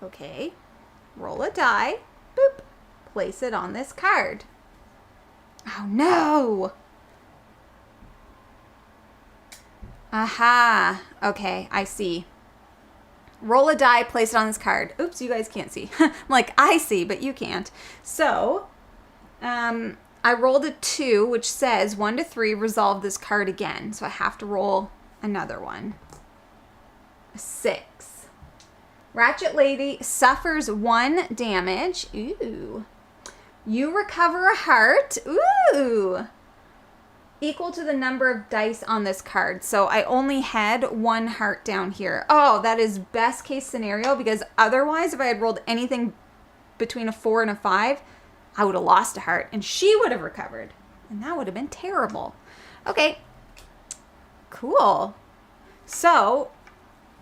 Okay. Roll a die. Boop. Place it on this card. Oh no! Aha. Okay, I see. Roll a die, place it on this card. Oops, you guys can't see. I'm like, I see, but you can't. So, I rolled a 2, which says 1 to 3, resolve this card again. So I have to roll another one. A 6. Rachet Lady suffers 1 damage. Ooh. You recover a heart. Ooh. Equal to the number of dice on this card. So I only had 1 heart down here. Oh, that is best case scenario because otherwise if I had rolled anything between a 4 and a 5, I would have lost a heart and she would have recovered. And that would have been terrible. Okay. Cool. So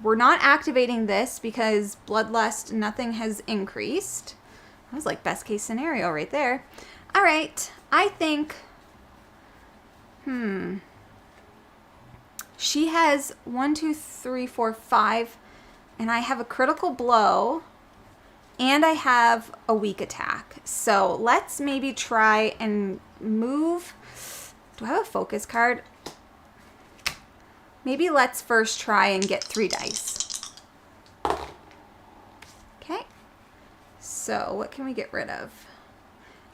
we're not activating this because bloodlust, nothing has increased. That was like best case scenario right there. All right. I think She has 1, 2, 3, 4, 5, and I have a critical blow, and I have a weak attack. So let's maybe try and move. Do I have a focus card? Maybe let's first try and get 3 dice. Okay. So what can we get rid of?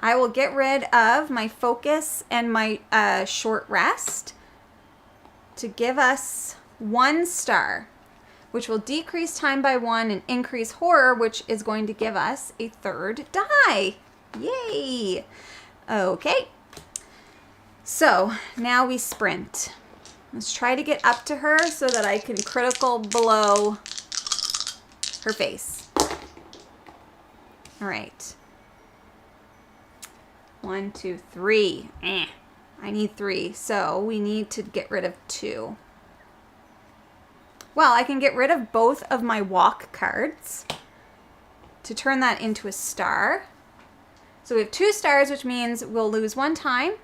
I will get rid of my focus and my short rest to give us 1 star, which will decrease time by 1 and increase horror, which is going to give us a 3rd die. Yay! Okay. So now we sprint. Let's try to get up to her so that I can critical blow her face. All right. 1, 2, 3. I need 3, so we need to get rid of 2. Well, I can get rid of both of my walk cards to turn that into a star. So we have 2 stars, which means we'll lose 1 time,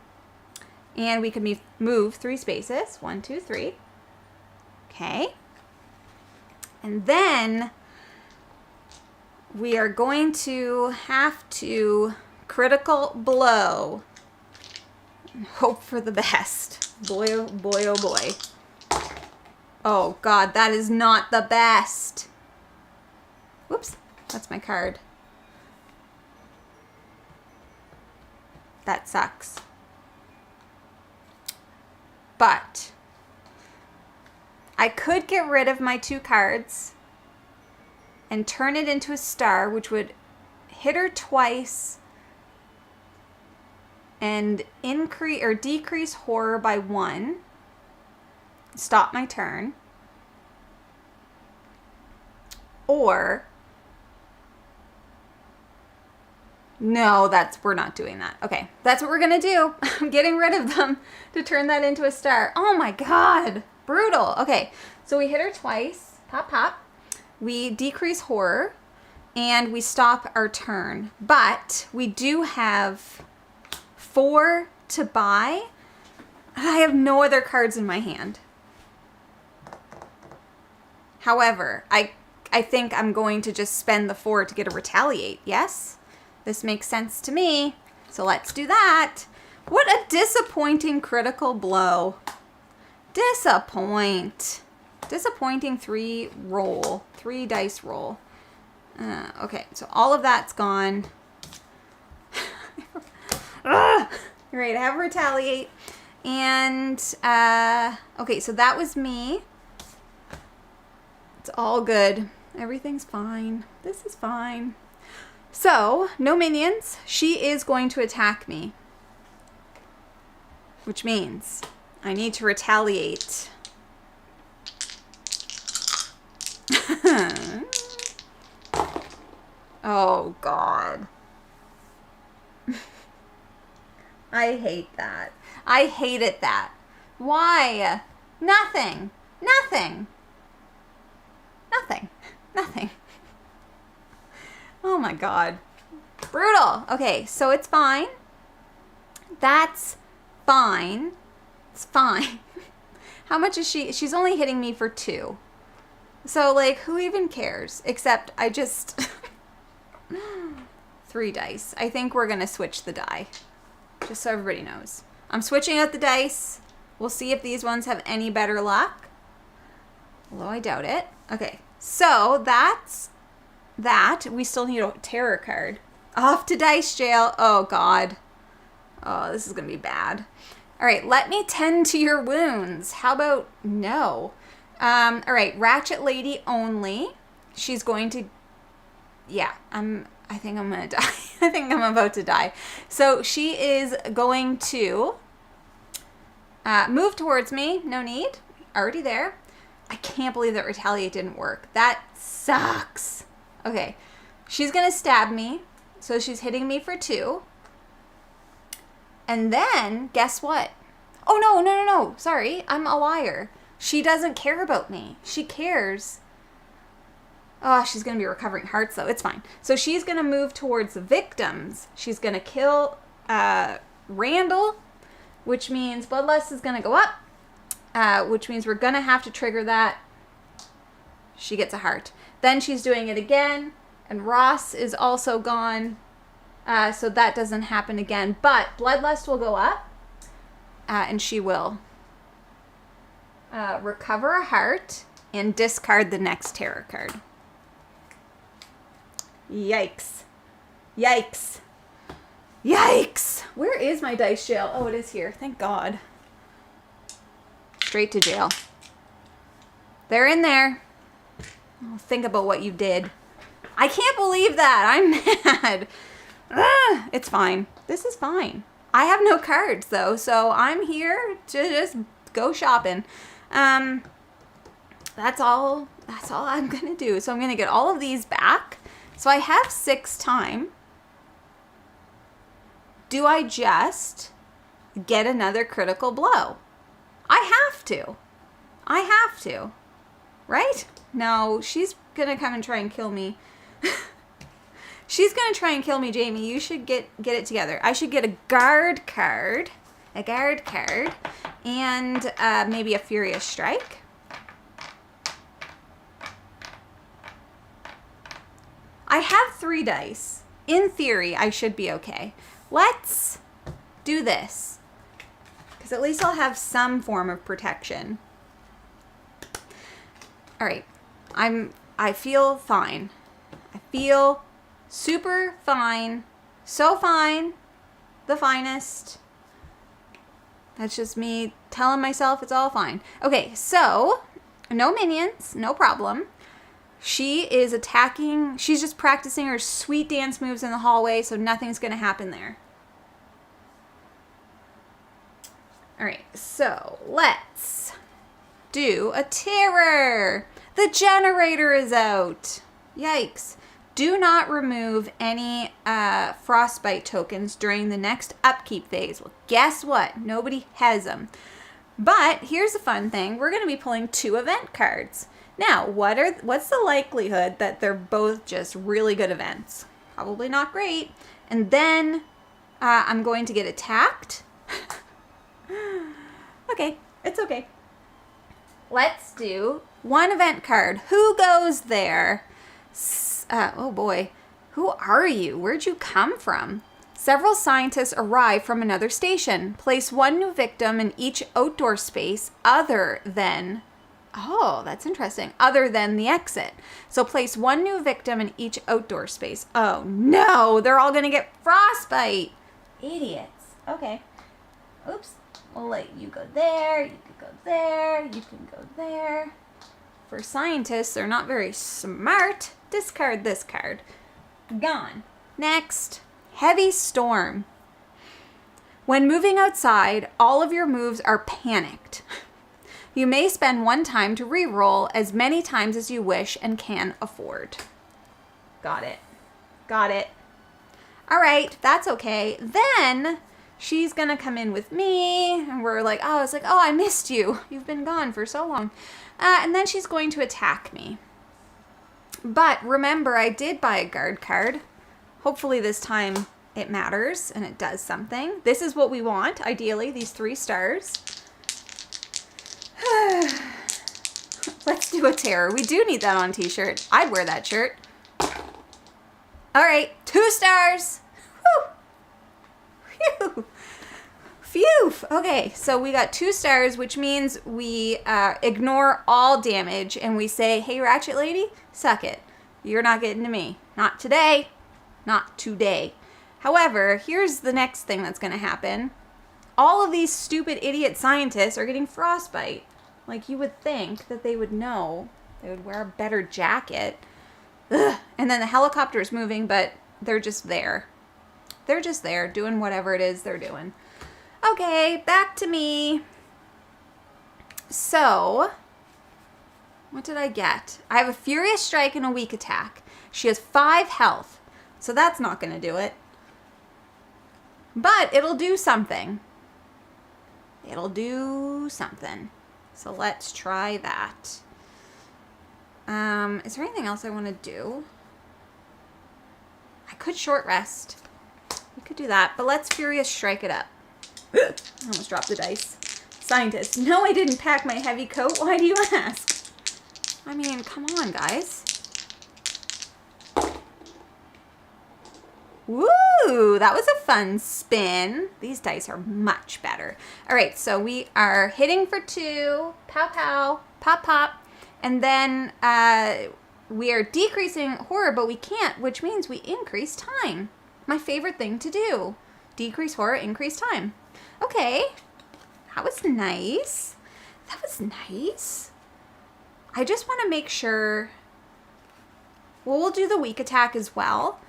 and we can move 3 spaces. 1, 2, 3. Okay. And then we are going to have to critical blow and hope for the best. Boy, oh boy, oh boy. Oh God, that is not the best. Whoops, that's my card. That sucks. But I could get rid of my 2 cards and turn it into a star, which would hit her twice and increase or decrease horror by 1. Stop my turn. Or no, we're not doing that. Okay, that's what we're gonna do. I'm getting rid of them to turn that into a star. Oh my God, brutal. Okay, so we hit her twice. Pop, pop. We decrease horror and we stop our turn. But we do have 4 to buy. I have no other cards in my hand. However, I think I'm going to just spend the 4 to get a retaliate. Yes? This makes sense to me. So let's do that. What a disappointing critical blow. Disappointing 3 dice roll. Okay, so all of that's gone. All right, I have retaliate. And, okay, so that was me. It's all good. Everything's fine. This is fine. So, no minions. She is going to attack me. Which means I need to retaliate. Oh, God. I hate that. I hated that. Why? Nothing. Oh my God. Brutal. Okay, so it's fine. That's fine. It's fine. How much is she? She's only hitting me for 2. So, like, who even cares? Except I just... 3 dice. I think we're going to switch the die. Just so everybody knows. I'm switching out the dice. We'll see if these ones have any better luck. Although I doubt it. Okay, so that's that. We still need a terror card. Off to dice jail. Oh, God. Oh, this is going to be bad. All right, let me tend to your wounds. How about no? All right, Ratchet Lady only. She's going to... Yeah, I think I'm going to die. I think I'm about to die. So she is going to move towards me. No need. Already there. I can't believe that retaliate didn't work. That sucks. Okay. She's going to stab me. So she's hitting me for 2. And then, guess what? Oh, no. Sorry. I'm a liar. She doesn't care about me. She cares. Oh, she's going to be recovering hearts, though. It's fine. So she's going to move towards the victims. She's going to kill Randall, which means Bloodlust is going to go up. which means we're going to have to trigger that. She gets a heart. Then she's doing it again, and Ross is also gone, so that doesn't happen again. But Bloodlust will go up, and she will recover a heart and discard the next tarot card. Yikes. Yikes. Yikes! Where is my dice jail? Oh, it is here. Thank God. Straight to jail. They're in there. Oh, think about what you did. I can't believe that. I'm mad. It's fine. This is fine. I have no cards, though, so I'm here to just go shopping. That's all I'm going to do. So I'm going to get all of these back. So I have 6 time. Do I just get another critical blow? I have to. I have to. Right? No, she's going to come and try and kill me. She's going to try and kill me, Jamie. You should get it together. I should get a guard card. A guard card. And maybe a Furious Strike. I have 3 dice. In theory, I should be okay. Let's do this. Because at least I'll have some form of protection. All right. I feel fine. I feel super fine. So fine. The finest. That's just me telling myself it's all fine. Okay, so no minions, no problem. She is attacking. She's just practicing her sweet dance moves in the hallway, so nothing's going to happen there. All right, so let's do a terror. The generator is out. Yikes. Do not remove any frostbite tokens during the next upkeep phase. Well, guess what? Nobody has them. But here's a fun thing. We're going to be pulling 2 event cards. Now, what's the likelihood that they're both just really good events? Probably not great. And then I'm going to get attacked. Okay, it's okay. Let's do 1 event card. Who goes there? Oh boy. Who are you? Where'd you come from? Several scientists arrive from another station. Place 1 new victim in each outdoor space other than... Oh, that's interesting. Other than the exit. So place 1 new victim in each outdoor space. Oh no, they're all going to get frostbite. Idiots. Okay. Oops. We'll let you go there. You can go there. You can go there. For scientists, they're not very smart. Discard this card. Gone. Next. Heavy storm. When moving outside, all of your moves are panicked. You may spend 1 time to re-roll as many times as you wish and can afford. Got it. Got it. All right, that's okay. Then she's going to come in with me, and we're like, oh, it's like, oh, I missed you. You've been gone for so long. And then she's going to attack me. But remember, I did buy a guard card. Hopefully this time it matters and it does something. This is what we want, ideally, these 3 stars. Let's do a terror. We do need that on t-shirt. I'd wear that shirt. All right, 2 stars. Whew. Phew. Phew. Okay, so we got 2 stars, which means we ignore all damage and we say, hey, Ratchet Lady, suck it. You're not getting to me. Not today. Not today. However, here's the next thing that's going to happen. All of these stupid idiot scientists are getting frostbite. Like, you would think that they would know. They would wear a better jacket. Ugh. And then the helicopter is moving, but they're just there. They're just there doing whatever it is they're doing. Okay, back to me. So, what did I get? I have a Furious Strike and a Weak Attack. She has 5 health, so that's not going to do it. But it'll do something. It'll do something. So let's try that. Is there anything else I want to do? I could short rest. We could do that, but let's Furious Strike it up. I almost dropped the dice. Scientist. No, I didn't pack my heavy coat. Why do you ask? I mean, come on, guys. Woo! That was a fun spin. These dice are much better. All right, so we are hitting for 2. Pow, pow. Pop, pop. And then we are decreasing horror, but we can't, which means we increase time. My favorite thing to do. Decrease horror, increase time. Okay. That was nice. That was nice. I just want to make sure... Well, we'll do the weak attack as well.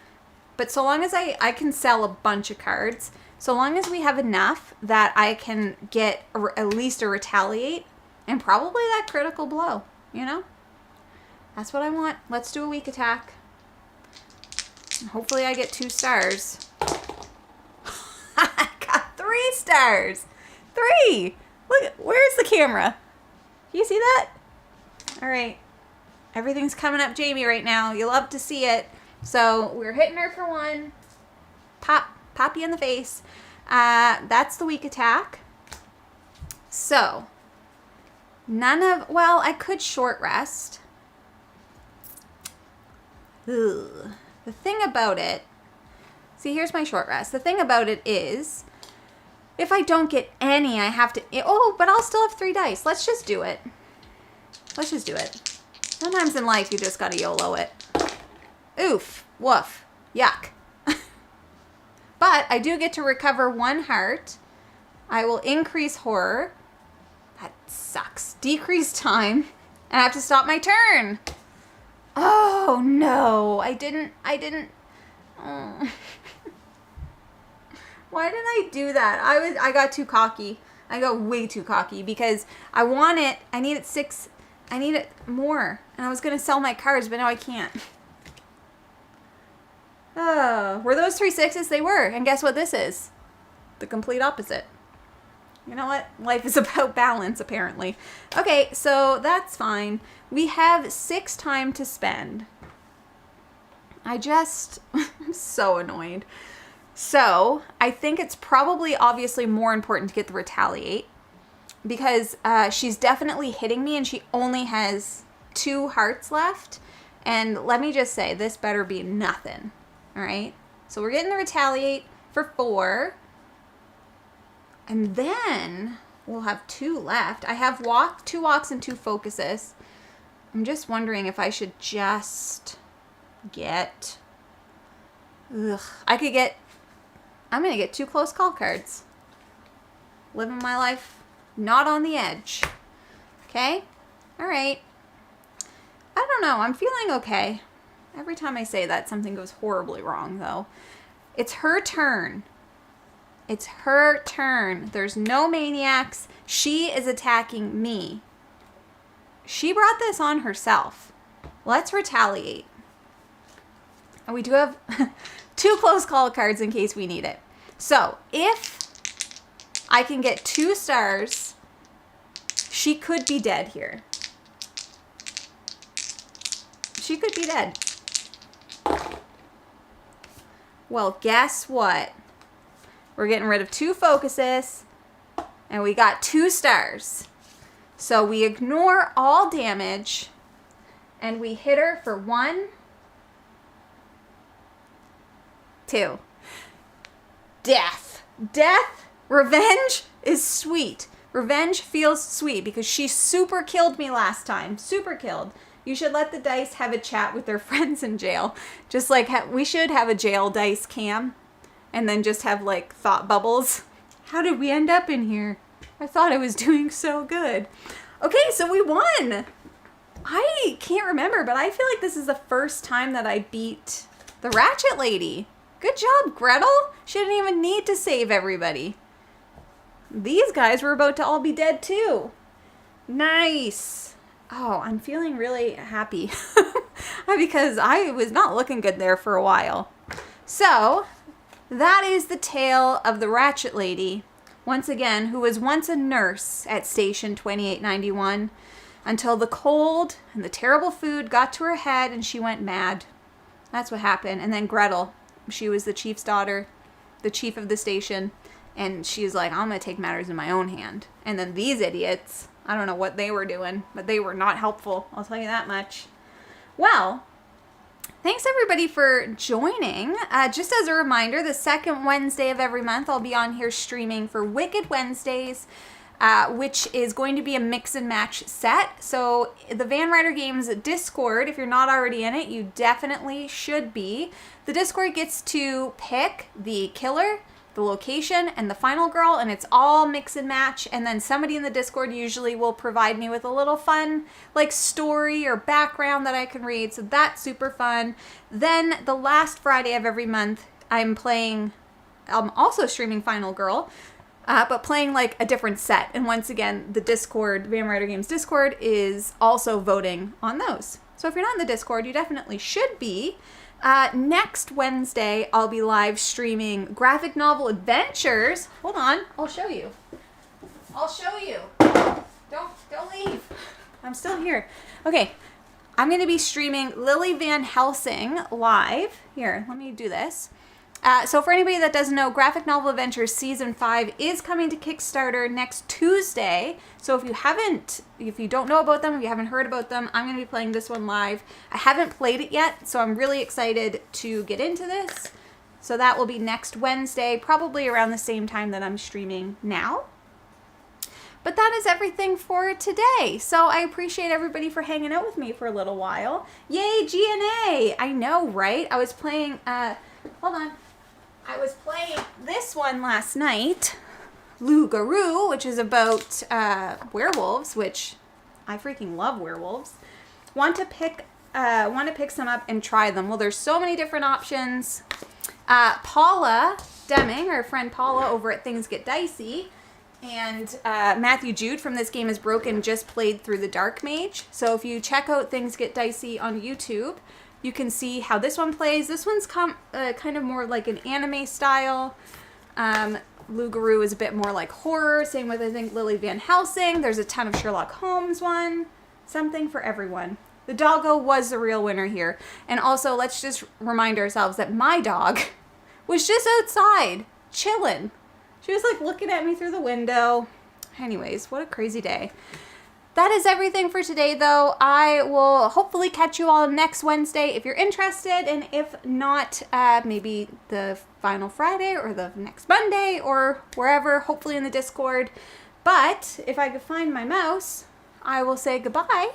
But so long as I can sell a bunch of cards, so long as we have enough that I can get at least a retaliate and probably that critical blow, you know? That's what I want. Let's do a weak attack. And hopefully I get 2 stars. I got 3 stars. 3! Look, where's the camera? You see that? All right. Everything's coming up Jamie right now. You love to see it. So we're hitting her for 1. Pop you in the face. That's the weak attack. So well, I could short rest. Ugh. The thing about it, see, here's my short rest. The thing about it is, if I don't get any, I have to, but I'll still have 3 dice. Let's just do it. Let's just do it. Sometimes in life, you just gotta YOLO it. Oof, woof, yuck. But I do get to recover 1 heart. I will increase horror. That sucks. Decrease time. And I have to stop my turn. Oh, no. I didn't. Oh. Why did I do that? I got too cocky. I got way too cocky because I want it. I need it 6. I need it more. And I was going to sell my cards, but now I can't. Were those 3 6s? They were. And guess what this is? The complete opposite. You know what? Life is about balance, apparently. Okay, so that's fine. We have 6 time to spend. I'm so annoyed. So I think it's probably obviously more important to get the retaliate because she's definitely hitting me and she only has 2 hearts left. And let me just say, this better be nothing. All right, so we're getting the retaliate for 4. And then we'll have 2 left. I have 2 walks and 2 focuses. I'm just wondering if I should just get... I'm going to get 2 close call cards. Living my life not on the edge. Okay? All right. I don't know. I'm feeling okay. Every time I say that, something goes horribly wrong, though. It's her turn. It's her turn. There's no maniacs. She is attacking me. She brought this on herself. Let's retaliate. And we do have 2 close call cards in case we need it. So, if I can get 2 stars, she could be dead here. She could be dead. Well, guess what? We're getting rid of 2 focuses, and we got 2 stars. So we ignore all damage, and we hit her for 1, 2. Death. Death. Revenge is sweet. Revenge feels sweet because she super killed me last time. Super killed. You should let the dice have a chat with their friends in jail. Just like we should have a jail dice cam and then just have like thought bubbles. How did we end up in here? I thought I was doing so good. Okay, so we won. I can't remember, but I feel like this is the first time that I beat the Rachet lady. Good job, Gretel. She didn't even need to save everybody. These guys were about to all be dead too. Nice. Oh, I'm feeling really happy because I was not looking good there for a while. So that is the tale of the Rachet lady, once again, who was once a nurse at Station 2891 until the cold and the terrible food got to her head and she went mad. That's what happened. And then Gretel, she was the chief's daughter, the chief of the station. And she's like, I'm going to take matters in my own hand. And then these idiots, I don't know what they were doing, but they were not helpful. I'll tell you that much. Well, thanks everybody for joining. Just as a reminder, the second Wednesday of every month, I'll be on here streaming for Wicked Wednesdays, which is going to be a mix and match set. So the Van Ryder Games Discord, if you're not already in it, you definitely should be. The Discord gets to pick the killer, the location, and the final girl, and it's all mix and match. And then somebody in the Discord usually will provide me with a little fun like story or background that I can read, so that's super fun. Then the last Friday of every month, I'm also streaming Final Girl, but playing like a different set. And once again, the Discord, Van Ryder Games Discord, is also voting on those. So if you're not in the Discord, you definitely should be. Next Wednesday, I'll be live streaming graphic novel adventures. Hold on, I'll show you. Don't leave. I'm still here. Okay, I'm going to be streaming Lily Van Helsing live. Here, let me do this. So for anybody that doesn't know, Graphic Novel Adventures Season 5 is coming to Kickstarter next Tuesday. So if you don't know about them, if you haven't heard about them, I'm going to be playing this one live. I haven't played it yet, so I'm really excited to get into this. So that will be next Wednesday, probably around the same time that I'm streaming now. But that is everything for today. So I appreciate everybody for hanging out with me for a little while. Yay, GNA! I know, right? I was playing, hold on. I was playing this one last night, Loup-Garou, which is about werewolves, which I freaking love werewolves. Want to pick some up and try them. Well, there's so many different options. Paula Deming, our friend Paula over at Things Get Dicey, and Matthew Jude from This Game is Broken just played through the Dark Mage. So if you check out Things Get Dicey on YouTube, you can see how this one plays. This one's kind of more like an anime style. Loup-Garou is a bit more like horror. Same with, I think, Lily Van Helsing. There's a ton of Sherlock Holmes one. Something for everyone. The doggo was the real winner here. And also, let's just remind ourselves that my dog was just outside, chilling. She was like looking at me through the window. Anyways, what a crazy day. That is everything for today, though. I will hopefully catch you all next Wednesday if you're interested, and if not, maybe the final Friday or the next Monday or wherever, hopefully in the Discord. But if I could find my mouse, I will say goodbye